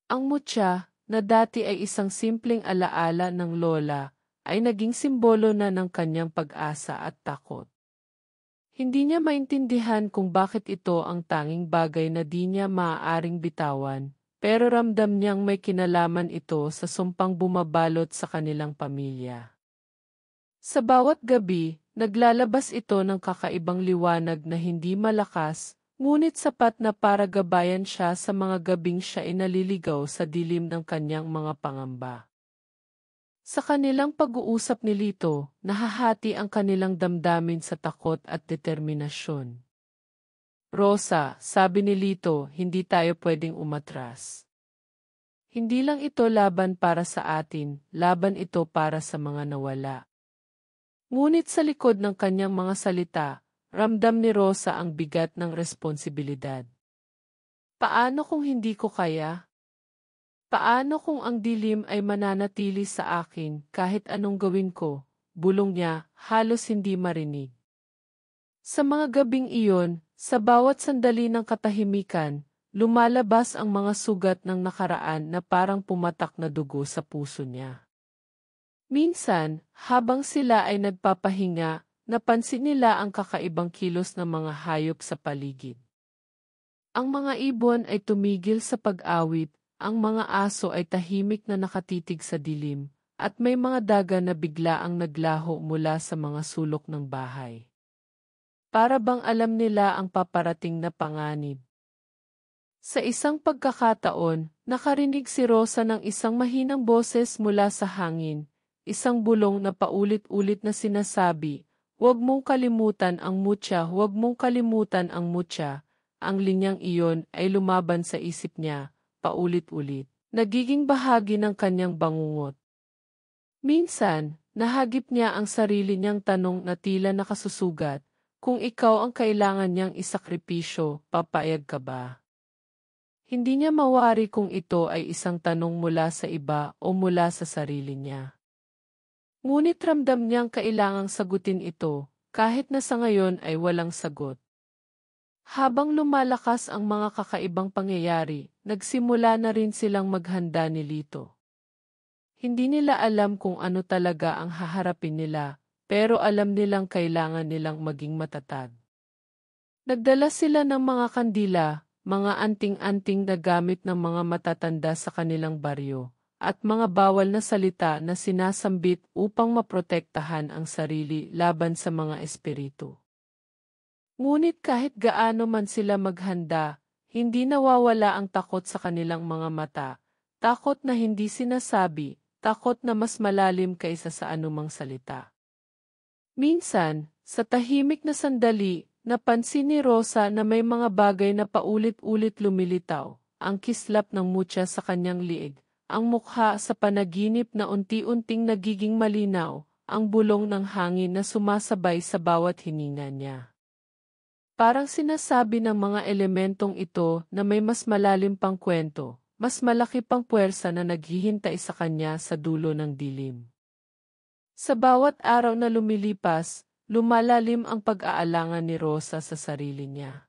Ang mutya, na dati ay isang simpleng alaala ng lola, ay naging simbolo na ng kanyang pag-asa at takot. Hindi niya maintindihan kung bakit ito ang tanging bagay na di niya maaaring bitawan, pero ramdam niyang may kinalaman ito sa sumpang bumabalot sa kanilang pamilya. Sa bawat gabi, naglalabas ito ng kakaibang liwanag na hindi malakas, ngunit sapat na para gabayan siya sa mga gabing siya ay naliligaw sa dilim ng kanyang mga pangamba. Sa kanilang pag-uusap ni Lito, nahahati ang kanilang damdamin sa takot at determinasyon. Rosa, sabi ni Lito, hindi tayo pwedeng umatras. Hindi lang ito laban para sa atin, laban ito para sa mga nawala. Ngunit sa likod ng kanyang mga salita, ramdam ni Rosa ang bigat ng responsibilidad. Paano kung hindi ko kaya? Paano kung ang dilim ay mananatili sa akin kahit anong gawin ko? bulong niya, halos hindi marinig. Sa mga gabing iyon, sa bawat sandali ng katahimikan, lumalabas ang mga sugat ng nakaraan na parang pumatak na dugo sa puso niya. Minsan, habang sila ay nagpapahinga, napansin nila ang kakaibang kilos ng mga hayop sa paligid. Ang mga ibon ay tumigil sa pag-awit, ang mga aso ay tahimik na nakatitig sa dilim, at may mga daga na bigla ang naglaho mula sa mga sulok ng bahay. Para bang alam nila ang paparating na panganib. Sa isang pagkakataon, nakarinig si Rosa ng isang mahinang boses mula sa hangin, isang bulong na paulit-ulit na sinasabi, "Huwag mong kalimutan ang mutya, huwag mong kalimutan ang mutya." Ang linyang iyon ay lumaban sa isip niya, paulit-ulit, nagiging bahagi ng kanyang bangungot. Minsan, nahagip niya ang sarili niyang tanong na tila nakasusugat, kung ikaw ang kailangan niyang isakripisyo, papayag ka ba? Hindi niya mawari kung ito ay isang tanong mula sa iba o mula sa sarili niya. Ngunit ramdam niyang kailangang sagutin ito, kahit na sa ngayon ay walang sagot. Habang lumalakas ang mga kakaibang pangyayari, nagsimula na rin silang maghanda ni Lito. Hindi nila alam kung ano talaga ang haharapin nila, pero alam nilang kailangan nilang maging matatag. Nagdala sila ng mga kandila, mga anting-anting na gamit ng mga matatanda sa kanilang baryo, at mga bawal na salita na sinasambit upang maprotektahan ang sarili laban sa mga espiritu. Ngunit kahit gaano man sila maghanda, hindi nawawala ang takot sa kanilang mga mata, takot na hindi sinasabi, takot na mas malalim kaysa sa anumang salita. Minsan, sa tahimik na sandali, napansin ni Rosa na may mga bagay na paulit-ulit lumilitaw, ang kislap ng mutya sa kanyang liig, ang mukha sa panaginip na unti-unting nagiging malinaw, ang bulong ng hangin na sumasabay sa bawat hininga niya. Parang sinasabi ng mga elementong ito na may mas malalim pang kwento, mas malaki pang puwersa na naghihintay sa kanya sa dulo ng dilim. Sa bawat araw na lumilipas, lumalalim ang pag-aalangan ni Rosa sa sarili niya.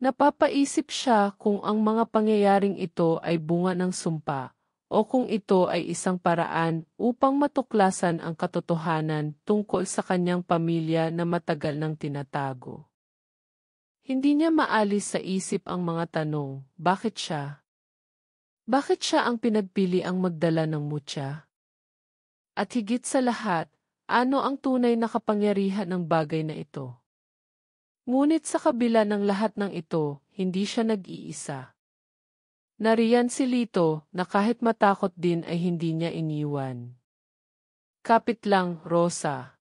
Napapaisip siya kung ang mga pangyayaring ito ay bunga ng sumpa, o kung ito ay isang paraan upang matuklasan ang katotohanan tungkol sa kanyang pamilya na matagal nang tinatago. Hindi niya maalis sa isip ang mga tanong, bakit siya? Bakit siya ang pinagpili ang magdala ng mutya? At higit sa lahat, ano ang tunay na kapangyarihan ng bagay na ito? Ngunit sa kabila ng lahat ng ito, hindi siya nag-iisa. Nariyan si Lito na kahit matakot din ay hindi niya iniwan. Kapit lang, Rosa.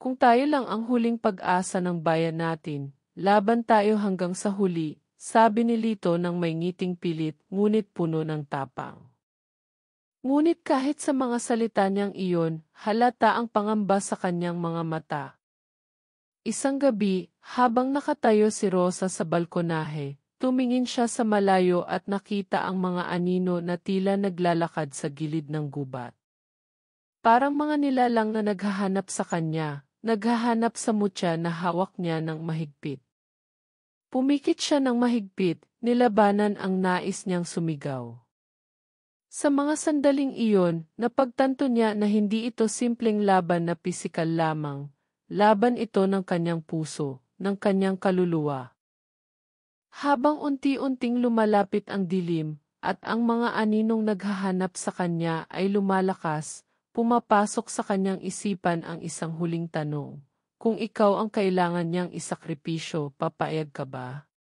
Kung tayo lang ang huling pag-asa ng bayan natin, laban tayo hanggang sa huli, sabi ni Lito ng may ngiting pilit ngunit puno ng tapang. Ngunit kahit sa mga salita niyang iyon, halata ang pangamba sa kanyang mga mata. Isang gabi, habang nakatayo si Rosa sa balkonahe, tumingin siya sa malayo at nakita ang mga anino na tila naglalakad sa gilid ng gubat. Parang mga nilalang na naghahanap sa kanya, naghahanap sa mutya na hawak niya ng mahigpit. Pumikit siya ng mahigpit, nilabanan ang nais niyang sumigaw. Sa mga sandaling iyon, napagtanto niya na hindi ito simpleng laban na pisikal lamang, laban ito ng kanyang puso, ng kanyang kaluluwa. Habang unti-unting lumalapit ang dilim, at ang mga aninong naghahanap sa kanya ay lumalakas, pumapasok sa kanyang isipan ang isang huling tanong. Kung ikaw ang kailangan niyang isakripisyo, papayag ka ba?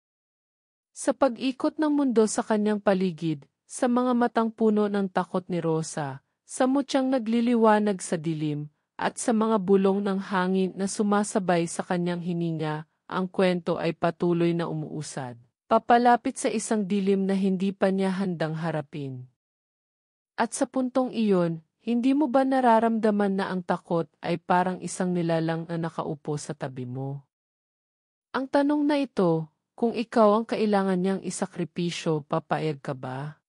Sa pag-ikot ng mundo sa kanyang paligid, sa mga matang puno ng takot ni Rosa, sa mutyang nagliliwanag sa dilim, at sa mga bulong ng hangin na sumasabay sa kanyang hininga, ang kwento ay patuloy na umuusad. Papalapit sa isang dilim na hindi pa niya handang harapin. At sa puntong iyon, hindi mo ba nararamdaman na ang takot ay parang isang nilalang na nakaupo sa tabi mo? Ang tanong na ito, kung ikaw ang kailangan niyang isakripisyo, papayag ka ba?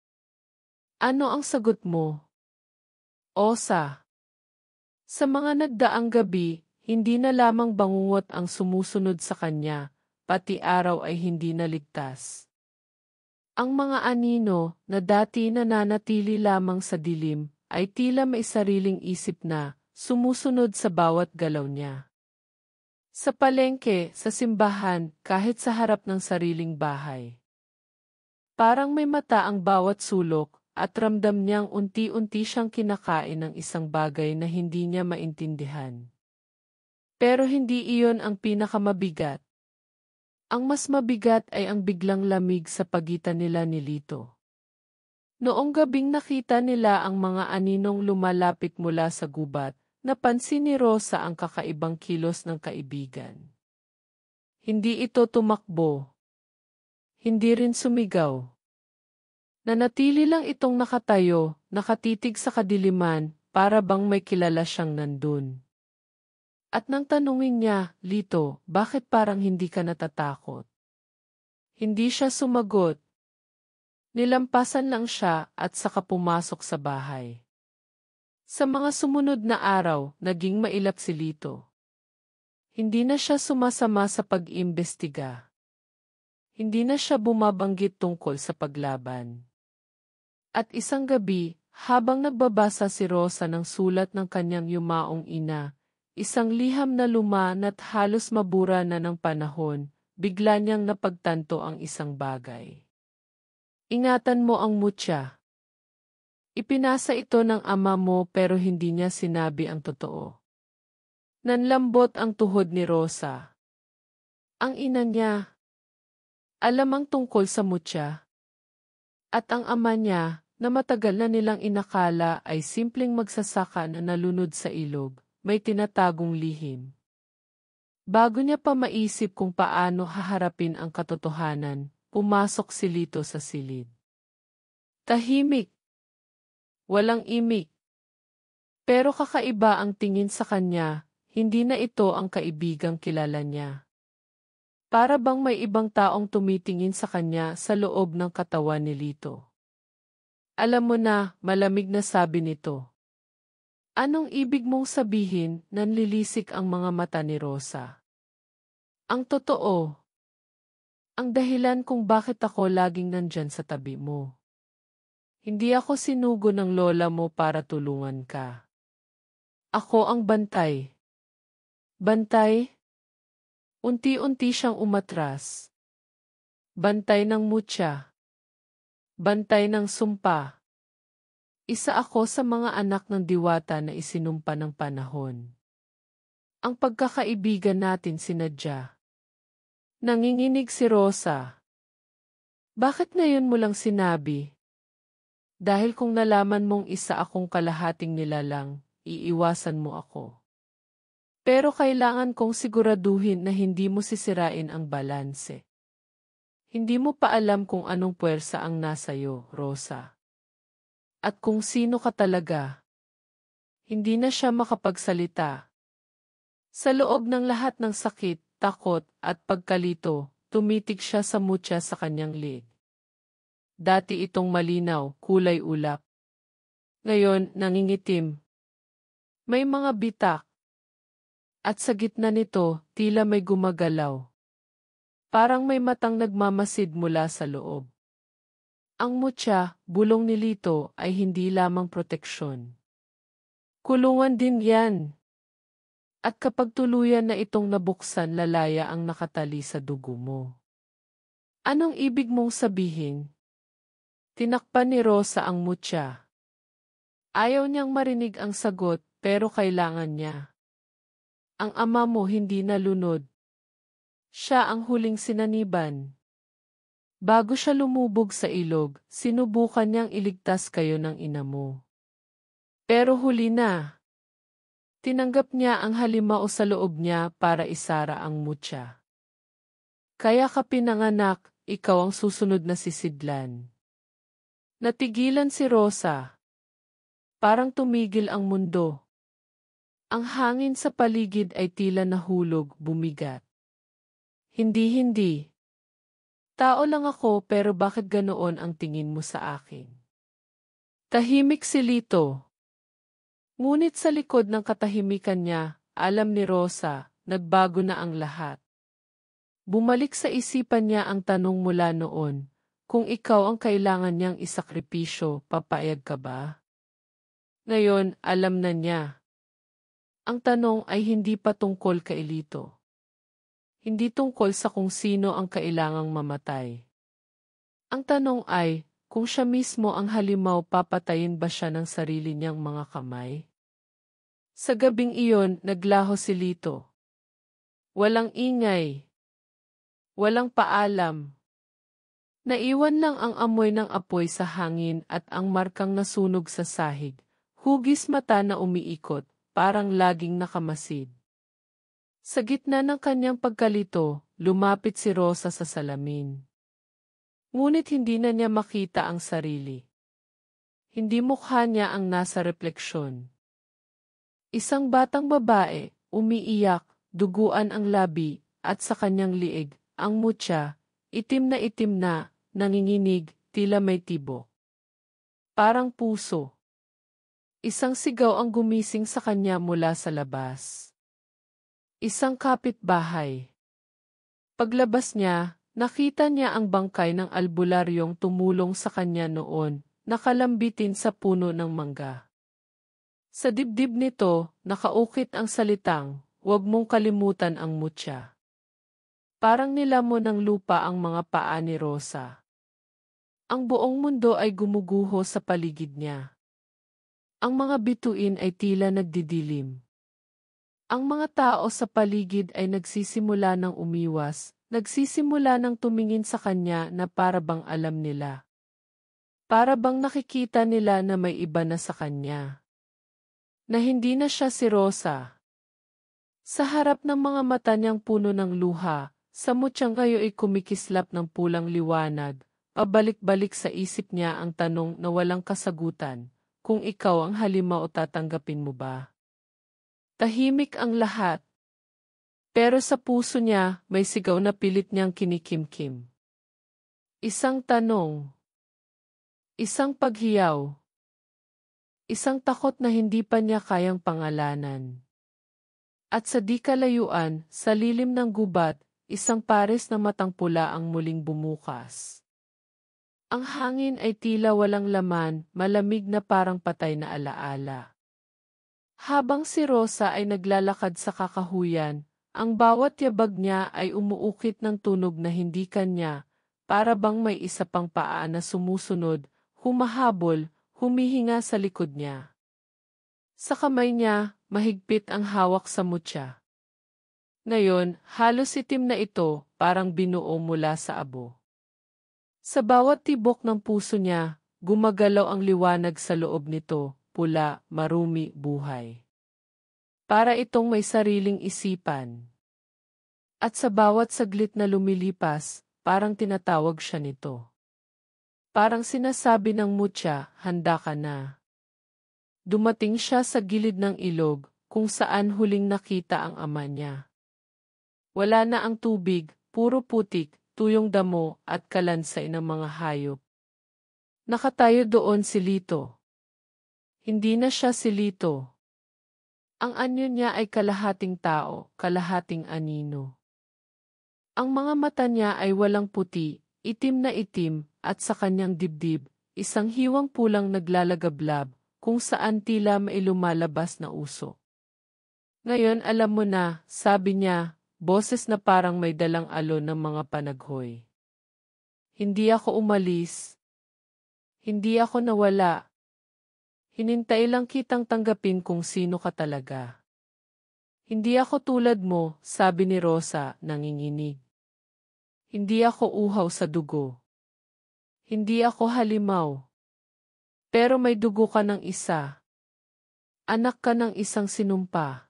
Ano ang sagot mo? Osa. Sa mga nagdaang gabi, hindi na lamang bangungot ang sumusunod sa kanya, pati araw ay hindi naligtas. Ang mga anino na dati nananatili lamang sa dilim ay tila may sariling isip na sumusunod sa bawat galaw niya. Sa palengke, sa simbahan, kahit sa harap ng sariling bahay. Parang may mata ang bawat sulok at ramdam niyang unti-unti siyang kinakain ng isang bagay na hindi niya maintindihan. Pero hindi iyon ang pinakamabigat. Ang mas mabigat ay ang biglang lamig sa pagitan nila ni Lito. Noong gabing nakita nila ang mga aninong lumalapit mula sa gubat, napansin ni Rosa ang kakaibang kilos ng kaibigan. Hindi ito tumakbo. Hindi rin sumigaw. Nanatili lang itong nakatayo, nakatitig sa kadiliman, para bang may kilala siyang nandun. At nang tanungin niya, Lito, bakit parang hindi ka natatakot? Hindi siya sumagot. Nilampasan lang siya at saka pumasok sa bahay. Sa mga sumunod na araw, naging mailap si Lito. Hindi na siya sumasama sa pag-imbestiga. Hindi na siya bumabanggit tungkol sa paglaban. At isang gabi, habang nagbabasa si Rosa ng sulat ng kanyang yumaong ina, isang liham na luman at halos mabura na ng panahon, bigla niyang napagtanto ang isang bagay. Ingatan mo ang mutya. Ipinasa ito ng ama mo pero hindi niya sinabi ang totoo. Nanlambot ang tuhod ni Rosa. Ang ina niya, alam ang tungkol sa mutya. At ang ama niya, na matagal na nilang inakala ay simpleng magsasaka na nalunod sa ilog, may tinatagong lihim. Bago niya pa maisip kung paano haharapin ang katotohanan, pumasok si Lito sa silid. Tahimik. Walang imik. Pero kakaiba ang tingin sa kanya, hindi na ito ang kaibigang kilala niya. Para bang may ibang taong tumitingin sa kanya sa loob ng katawan ni Lito. Alam mo na, malamig na sabi nito. Anong ibig mong sabihin, nanlilisik ang mga mata ni Rosa? Ang totoo. Ang dahilan kung bakit ako laging nandyan sa tabi mo. Hindi ako sinugo ng lola mo para tulungan ka. Ako ang bantay. Bantay? Unti-unti siyang umatras. Bantay ng mutya. Bantay ng sumpa. Isa ako sa mga anak ng diwata na isinumpa ng panahon. Ang pagkakaibigan natin sinadya. Nanginginig si Rosa. Bakit ngayon mo lang sinabi? Dahil kung nalaman mong isa akong kalahating nilalang, iiwasan mo ako. Pero kailangan kong siguraduhin na hindi mo sisirain ang balanse. Hindi mo pa alam kung anong puwersa ang nasayo, Rosa. At kung sino ka talaga. Hindi na siya makapagsalita. Sa loob ng lahat ng sakit, takot, at pagkalito, tumitig siya sa mutya sa kanyang leg. Dati itong malinaw, kulay ulap. Ngayon, nangingitim. May mga bitak. At sa gitna nito, tila may gumagalaw. Parang may matang nagmamasid mula sa loob. Ang mutya, bulong ni Lito, ay hindi lamang proteksyon. Kulungan din yan. At kapag tuluyan na itong nabuksan, lalaya ang nakatali sa dugo mo. Anong ibig mong sabihin? Tinakpan ni Rosa ang mutya. Ayaw niyang marinig ang sagot, pero kailangan niya. Ang ama mo hindi nalunod. Siya ang huling sinaniban. Bago siya lumubog sa ilog, sinubukan niyang iligtas kayo ng ina mo. Pero huli na. Tinanggap niya ang halimao sa loob niya para isara ang mutya. Kaya ka pinanganak, ikaw ang susunod na sisidlan. Natigilan si Rosa. Parang tumigil ang mundo. Ang hangin sa paligid ay tila nahulog, bumigat. Hindi. Tao lang ako pero bakit ganoon ang tingin mo sa akin? Tahimik si Lito. Ngunit sa likod ng katahimikan niya, alam ni Rosa, nagbago na ang lahat. Bumalik sa isipan niya ang tanong mula noon, kung ikaw ang kailangan niyang isakripisyo, papayag ka ba? Ngayon, alam na niya. Ang tanong ay hindi pa tungkol kay Lito. Hindi tungkol sa kung sino ang kailangang mamatay. Ang tanong ay, kung siya mismo ang halimaw, papatayin ba siya ng sarili niyang mga kamay? Sa gabing iyon, naglaho si Lito. Walang ingay. Walang paalam. Naiwan lang ang amoy ng apoy sa hangin at ang markang nasunog sa sahig. Hugis mata na umiikot, parang laging nakamasid. Sa gitna ng kanyang pagkalito, lumapit si Rosa sa salamin. Ngunit hindi na niya makita ang sarili. Hindi mukha niya ang nasa refleksyon. Isang batang babae, umiiyak, duguan ang labi, at sa kanyang liig, ang mutya, itim na, nanginginig, tila may tibo. Parang puso. Isang sigaw ang gumising sa kanya mula sa labas. Isang kapitbahay. Paglabas niya, nakita niya ang bangkay ng albularyong tumulong sa kanya noon, nakalambitin sa puno ng mangga. Sa dibdib nito, nakaukit ang salitang, "Huwag mong kalimutan ang mutya." Parang nilamon ng lupa ang mga paa ni Rosa. Ang buong mundo ay gumuguho sa paligid niya. Ang mga bituin ay tila nagdidilim. Ang mga tao sa paligid ay nagsisimula ng umiwas, nagsisimula ng tumingin sa kanya na para bang alam nila. Para bang nakikita nila na may iba na sa kanya. Na hindi na siya si Rosa. Sa harap ng mga mata niyang puno ng luha, sa mutyang kayo ay kumikislap ng pulang liwanag, pabalik-balik sa isip niya ang tanong na walang kasagutan. Kung ikaw ang halimaw, tatanggapin mo ba? Tahimik ang lahat. Pero sa puso niya, may sigaw na pilit niyang kinikimkim. Isang tanong. Isang paghiyaw. Isang takot na hindi pa niya kayang pangalanan. At sa di kalayuan, sa lilim ng gubat, isang pares na matang pula ang muling bumukas. Ang hangin ay tila walang laman, malamig na parang patay na alaala. Habang si Rosa ay naglalakad sa kakahuyan, ang bawat yabag niya ay umuukit ng tunog na hindi kanya, para bang may isa pang paa na sumusunod, humahabol, humihinga sa likod niya. Sa kamay niya, mahigpit ang hawak sa mutya. Ngayon, halos itim na ito, parang binuo mula sa abo. Sa bawat tibok ng puso niya, gumagalaw ang liwanag sa loob nito, pula, marumi, buhay. Para itong may sariling isipan. At sa bawat saglit na lumilipas, parang tinatawag siya nito. Parang sinasabi ng mutya, handa ka na. Dumating siya sa gilid ng ilog, kung saan huling nakita ang ama niya. Wala na ang tubig, puro putik, tuyong damo at kalansay ng mga hayop. Nakatayo doon si Lito. Hindi na siya si Lito. Ang anyo niya ay kalahating tao, kalahating anino. Ang mga mata niya ay walang puti, itim na itim, at sa kanyang dibdib, isang hiwang pulang naglalagablab, kung saan tila may lumalabas na uso. Ngayon alam mo na, sabi niya, boses na parang may dalang alon ng mga panaghoy. Hindi ako umalis. Hindi ako nawala. Hinintay lang kitang tanggapin kung sino ka talaga. Hindi ako tulad mo, sabi ni Rosa, nanginginig. Hindi ako uhaw sa dugo. Hindi ako halimaw. Pero may dugo ka ng isa. Anak ka ng isang sinumpa.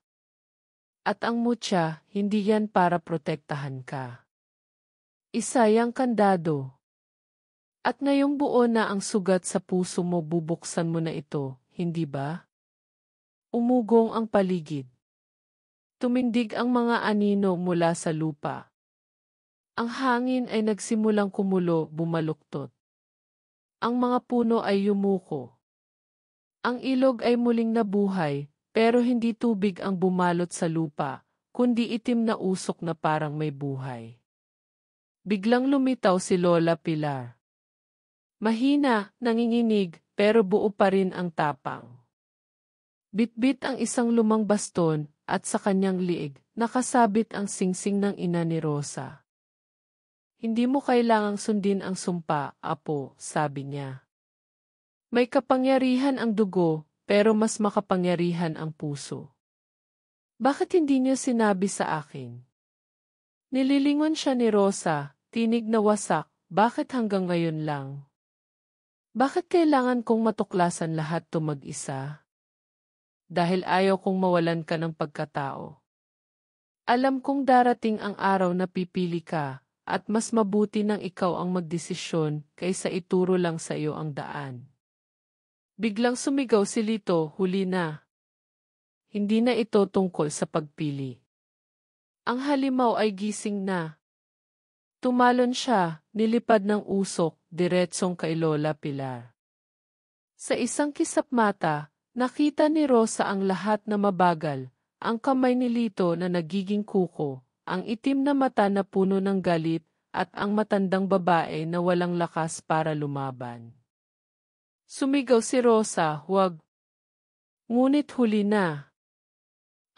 At ang mutya, hindi yan para protektahan ka. Isa yang kandado. At ngayong buo na ang sugat sa puso mo, bubuksan mo na ito, hindi ba? Umugong ang paligid. Tumindig ang mga anino mula sa lupa. Ang hangin ay nagsimulang kumulo, bumaluktot. Ang mga puno ay yumuko. Ang ilog ay muling nabuhay, pero hindi tubig ang bumalot sa lupa, kundi itim na usok na parang may buhay. Biglang lumitaw si Lola Pilar. Mahina, nanginginig, pero buo pa rin ang tapang. Bitbit ang isang lumang baston, at sa kanyang liig, nakasabit ang singsing ng ina ni Rosa. Hindi mo kailangang sundin ang sumpa, apo, sabi niya. May kapangyarihan ang dugo, pero mas makapangyarihan ang puso. Bakit hindi niyo sinabi sa akin? Nililingon siya ni Rosa, tinig na wasak, bakit hanggang ngayon lang? Bakit kailangan kong matuklasan lahat to mag-isa? Dahil ayaw kong mawalan ka ng pagkatao. Alam kong darating ang araw na pipili ka, at mas mabuti nang ikaw ang magdesisyon kaysa ituro lang sa iyo ang daan. Biglang sumigaw si Lito, huli na. Hindi na ito tungkol sa pagpili. Ang halimaw ay gising na. Tumalon siya, nilipad ng usok, diretsong kay Lola Pilar. Sa isang kisap mata, nakita ni Rosa ang lahat na mabagal, ang kamay ni Lito na nagiging kuko, ang itim na mata na puno ng galit, at ang matandang babae na walang lakas para lumaban. Sumigaw si Rosa, huwag. Ngunit huli na.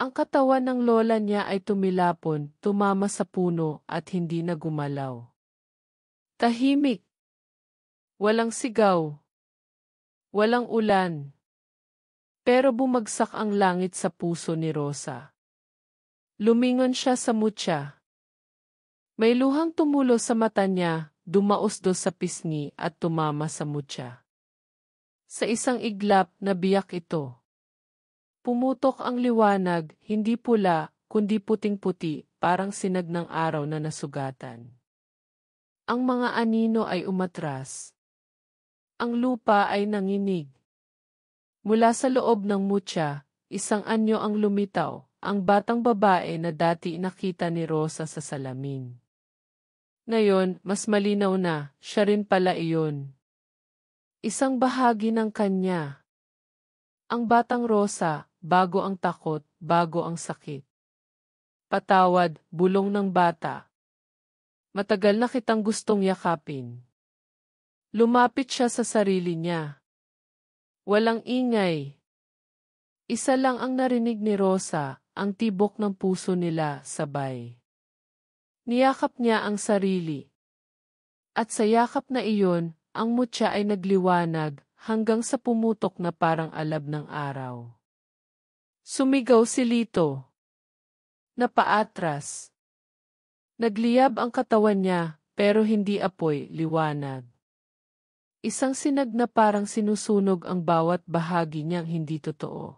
Ang katawan ng lola niya ay tumilapon, tumama sa puno at hindi na gumalaw. Tahimik. Walang sigaw. Walang ulan. Pero bumagsak ang langit sa puso ni Rosa. Lumingon siya sa mutya. May luhang tumulo sa mata niya, dumausdos sa pisngi at tumama sa mutya. Sa isang iglap, nabiyak ito. Pumutok ang liwanag, hindi pula, kundi puting-puti, parang sinag ng araw na nasugatan. Ang mga anino ay umatras. Ang lupa ay nanginig. Mula sa loob ng mutya, isang anyo ang lumitaw, ang batang babae na dati nakita ni Rosa sa salamin. Ngayon, mas malinaw na, siya rin pala iyon. Isang bahagi ng kanya. Ang batang Rosa, bago ang takot, bago ang sakit. Patawad, bulong ng bata. Matagal na kitang gustong yakapin. Lumapit siya sa sarili niya. Walang ingay. Isa lang ang narinig ni Rosa, ang tibok ng puso nila sabay. Niyakap niya ang sarili. At sa yakap na iyon, ang mutya ay nagliwanag hanggang sa pumutok na parang alab ng araw. Sumigaw si Lito. Napaatras. Nagliyab ang katawan niya, pero hindi apoy, liwanag. Isang sinag na parang sinusunog ang bawat bahagi niyang hindi totoo.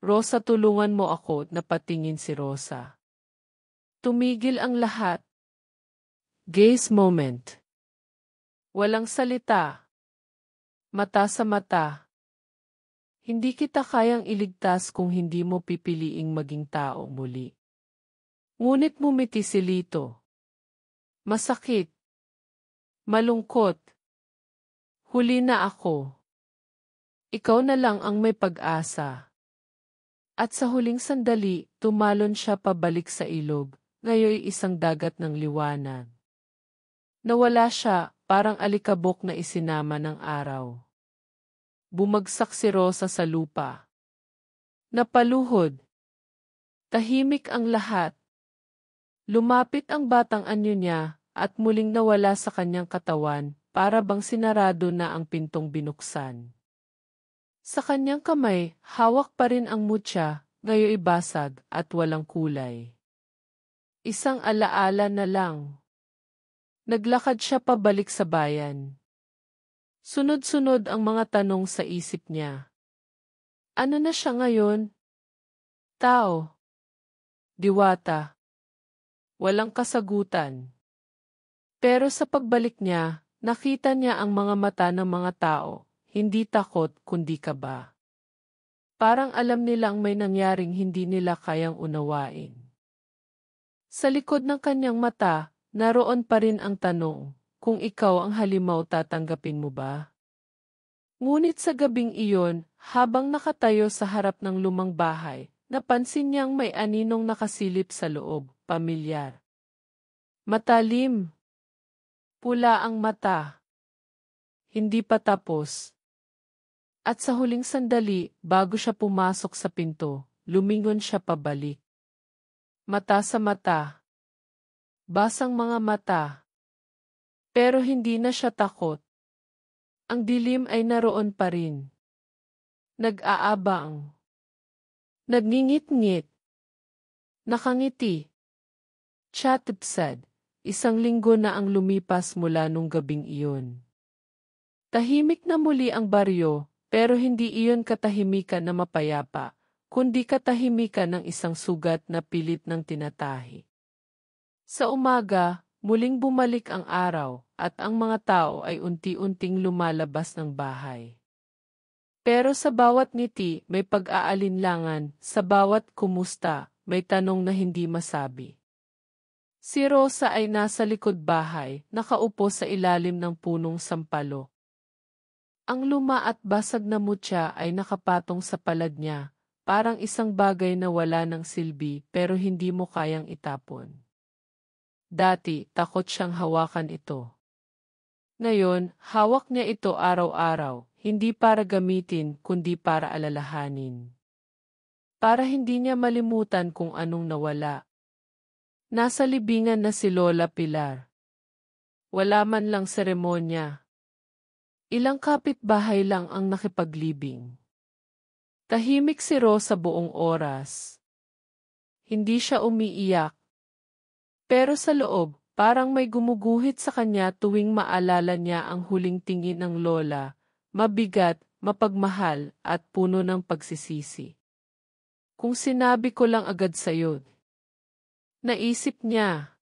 Rosa, tulungan mo ako, napatingin si Rosa. Tumigil ang lahat. Gaze moment. Walang salita. Mata sa mata. Hindi kita kayang iligtas kung hindi mo pipiliing maging tao muli. Ngunit mumiti si Lito. Masakit. Malungkot. Huli na ako. Ikaw na lang ang may pag-asa. At sa huling sandali, tumalon siya pabalik sa ilog, ngayoy isang dagat ng liwanag. Nawala siya, parang alikabok na isinama ng araw. Bumagsak si Rosa sa lupa. Napaluhod. Tahimik ang lahat. Lumapit ang batang anyo niya, at muling nawala sa kanyang katawan, para bang sinarado na ang pintong binuksan. Sa kanyang kamay, hawak pa rin ang mutya, ngayoy basag at walang kulay. Isang alaala na lang. Naglakad siya pabalik sa bayan. Sunod-sunod ang mga tanong sa isip niya. Ano na siya ngayon? Tao. Diwata. Walang kasagutan. Pero sa pagbalik niya, nakita niya ang mga mata ng mga tao, hindi takot kundi kaba. Parang alam nilang may nangyaring hindi nila kayang unawain. Sa likod ng kanyang mata, naroon pa rin ang tanong, kung ikaw ang halimaw tatanggapin mo ba? Ngunit sa gabing iyon, habang nakatayo sa harap ng lumang bahay, napansin niyang may aninong nakasilip sa loob, pamilyar. Matalim. Pula ang mata. Hindi pa tapos. At sa huling sandali, bago siya pumasok sa pinto, lumingon siya pabalik. Mata sa mata. Basang mga mata. Pero hindi na siya takot. Ang dilim ay naroon pa rin. Nag-aabang. Nagngingit-ngit. Nakangiti. Chatip said, 1 linggo na ang lumipas mula nung gabing iyon. Tahimik na muli ang baryo, pero hindi iyon katahimikan na mapayapa, kundi katahimikan ng isang sugat na pilit ng tinatahi. Sa umaga, muling bumalik ang araw, at ang mga tao ay unti-unting lumalabas ng bahay. Pero sa bawat ngiti may pag-aalinlangan, sa bawat kumusta, may tanong na hindi masabi. Si Rosa ay nasa likod bahay, nakaupo sa ilalim ng punong sampalo. Ang luma at basag na mutya ay nakapatong sa palad niya, parang isang bagay na wala ng silbi pero hindi mo kayang itapon. Dati, takot siyang hawakan ito. Ngayon, hawak niya ito araw-araw, hindi para gamitin kundi para alalahanin. Para hindi niya malimutan kung anong nawala. Nasa libingan na si Lola Pilar. Wala man lang seremonya. Ilang kapitbahay lang ang nakipaglibing. Tahimik si Rosa buong oras. Hindi siya umiiyak. Pero sa loob, parang may gumuguhit sa kanya tuwing maalala niya ang huling tingin ng lola, mabigat, mapagmahal, at puno ng pagsisisi. Kung sinabi ko lang agad sa'yo, naisip niya.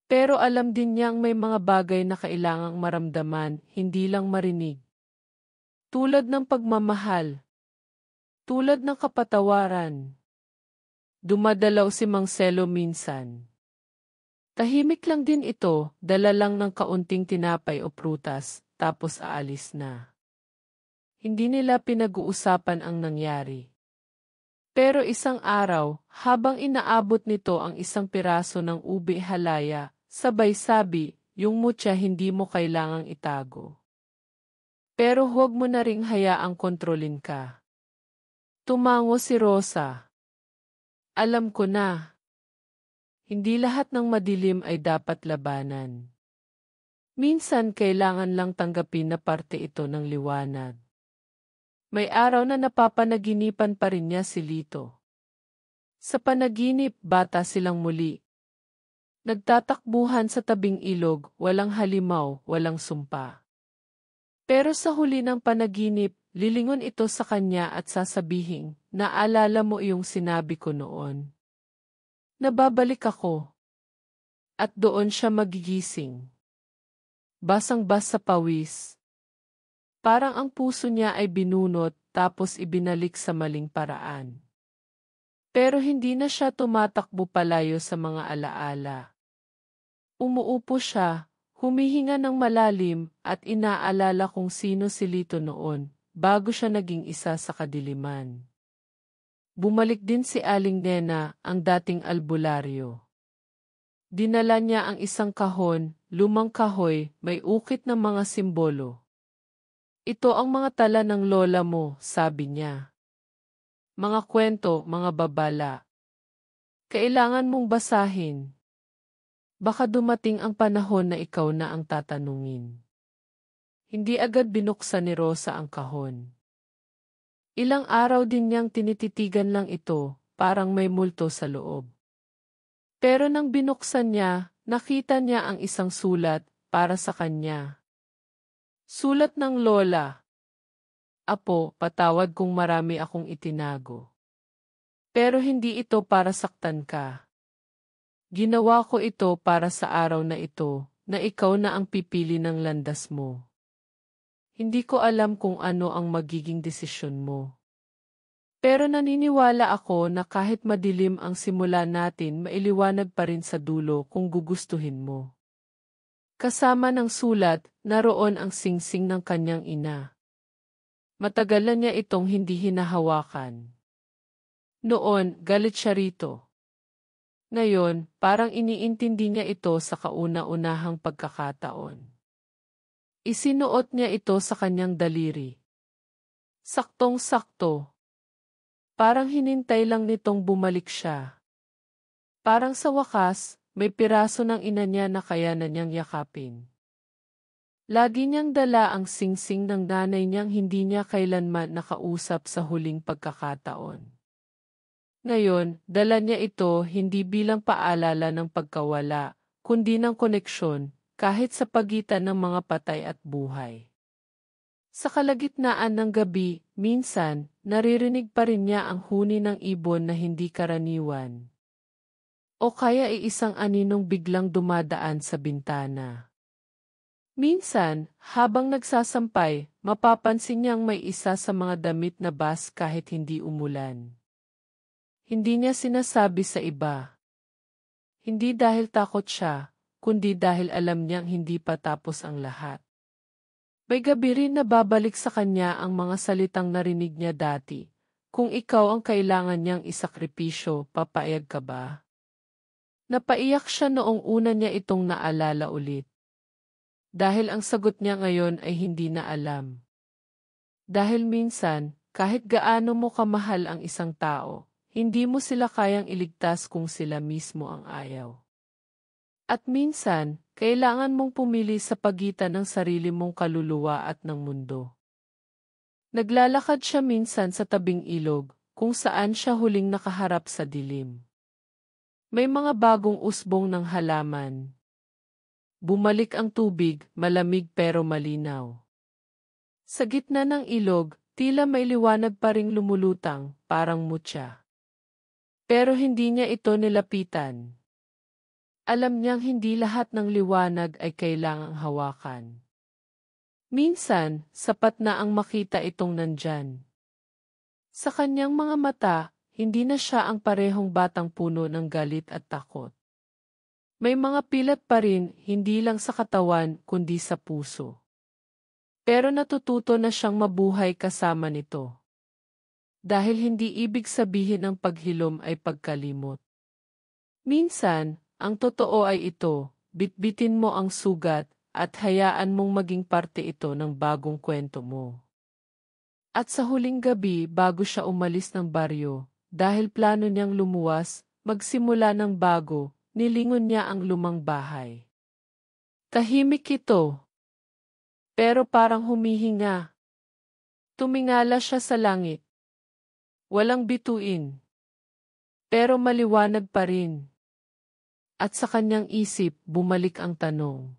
Pero alam din niyang may mga bagay na kailangang maramdaman, hindi lang marinig. Tulad ng pagmamahal. Tulad ng kapatawaran. Dumadalaw si Mang Selo minsan. Tahimik lang din ito, dala lang ng kaunting tinapay o prutas, tapos aalis na. Hindi nila pinag-uusapan ang nangyari. Pero isang araw, habang inaabot nito ang isang piraso ng ube halaya, sabay sabi, yung mutya hindi mo kailangang itago. Pero huwag mo na ring hayaang kontrolin ka. Tumango si Rosa. Alam ko na. Hindi lahat ng madilim ay dapat labanan. Minsan kailangan lang tanggapin na parte ito ng liwanag. May araw na napapanaginipan pa rin niya si Lito. Sa panaginip, bata silang muli. Nagtatakbuhan sa tabing ilog, walang halimaw, walang sumpa. Pero sa huli ng panaginip, lilingon ito sa kanya at sasabihin, naalala mo iyong sinabi ko noon. Nababalik ako. At doon siya magigising. Basang-bas sa pawis. Parang ang puso niya ay binunot tapos ibinalik sa maling paraan. Pero hindi na siya tumatakbo palayo sa mga alaala. Umuupo siya, humihinga ng malalim at inaalala kung sino si Lito noon, bago siya naging isa sa kadiliman. Bumalik din si Aling Nena, ang dating albularyo. Dinala niya ang isang kahon, lumang kahoy, may ukit ng mga simbolo. Ito ang mga tala ng lola mo, sabi niya. Mga kwento, mga babala. Kailangan mong basahin. Baka dumating ang panahon na ikaw na ang tatanungin. Hindi agad binuksan ni Rosa ang kahon. Ilang araw din niyang tinititigan lang ito, parang may multo sa loob. Pero nang binuksan niya, nakita niya ang isang sulat para sa kanya. Sulat ng lola. Apo, patawad kung marami akong itinago. Pero hindi ito para saktan ka. Ginawa ko ito para sa araw na ito, na ikaw na ang pipili ng landas mo. Hindi ko alam kung ano ang magiging desisyon mo. Pero naniniwala ako na kahit madilim ang simula natin, mailiwanag pa rin sa dulo kung gugustuhin mo. Kasama ng sulat, naroon ang singsing ng kanyang ina. Matagal na niya itong hindi hinahawakan. Noon, galit siya rito. Ngayon, parang iniintindi niya ito sa kauna-unahang pagkakataon. Isinuot niya ito sa kanyang daliri. Saktong-sakto. Parang hinintay lang nitong bumalik siya. Parang sa wakas, may piraso ng ina niya na kaya na niyang yakapin. Lagi niyang dala ang singsing ng nanay niyang hindi niya kailanman nakausap sa huling pagkakataon. Ngayon, dala niya ito hindi bilang paalala ng pagkawala, kundi ng koneksyon, kahit sa pagitan ng mga patay at buhay. Sa kalagitnaan ng gabi, minsan, naririnig pa rin niya ang huni ng ibon na hindi karaniwan. O kaya isang aninong biglang dumadaan sa bintana. Minsan, habang nagsasampay, mapapansin niyang may isa sa mga damit na bas kahit hindi umulan. Hindi niya sinasabi sa iba. Hindi dahil takot siya, kundi dahil alam niyang hindi pa tapos ang lahat. May gabi rin na babalik sa kanya ang mga salitang narinig niya dati. Kung ikaw ang kailangan niyang isakripisyo, papayag ka ba? Napaiyak siya noong una niya itong naalala ulit. Dahil ang sagot niya ngayon ay hindi na alam. Dahil minsan, kahit gaano mo kamahal ang isang tao, hindi mo sila kayang iligtas kung sila mismo ang ayaw. At minsan, kailangan mong pumili sa pagitan ng sarili mong kaluluwa at ng mundo. Naglalakad siya minsan sa tabing ilog, kung saan siya huling nakaharap sa dilim. May mga bagong usbong ng halaman. Bumalik ang tubig, malamig pero malinaw. Sa gitna ng ilog, tila may liwanag pa ring lumulutang, parang mutya. Pero hindi niya ito nilapitan. Alam niyang hindi lahat ng liwanag ay kailangang hawakan. Minsan, sapat na ang makita itong nandyan. Sa kanyang mga mata, hindi na siya ang parehong batang puno ng galit at takot. May mga pilat pa rin, hindi lang sa katawan, kundi sa puso. Pero natututo na siyang mabuhay kasama nito. Dahil hindi ibig sabihin ang paghilom ay pagkalimot. Minsan, ang totoo ay ito, bitbitin mo ang sugat, at hayaan mong maging parte ito ng bagong kwento mo. At sa huling gabi bago siya umalis ng baryo, dahil plano niyang lumuwas, magsimula ng bago, nilingon niya ang lumang bahay. Tahimik ito. Pero parang humihinga. Tumingala siya sa langit. Walang bituin. Pero maliwanag pa rin. At sa kanyang isip, bumalik ang tanong.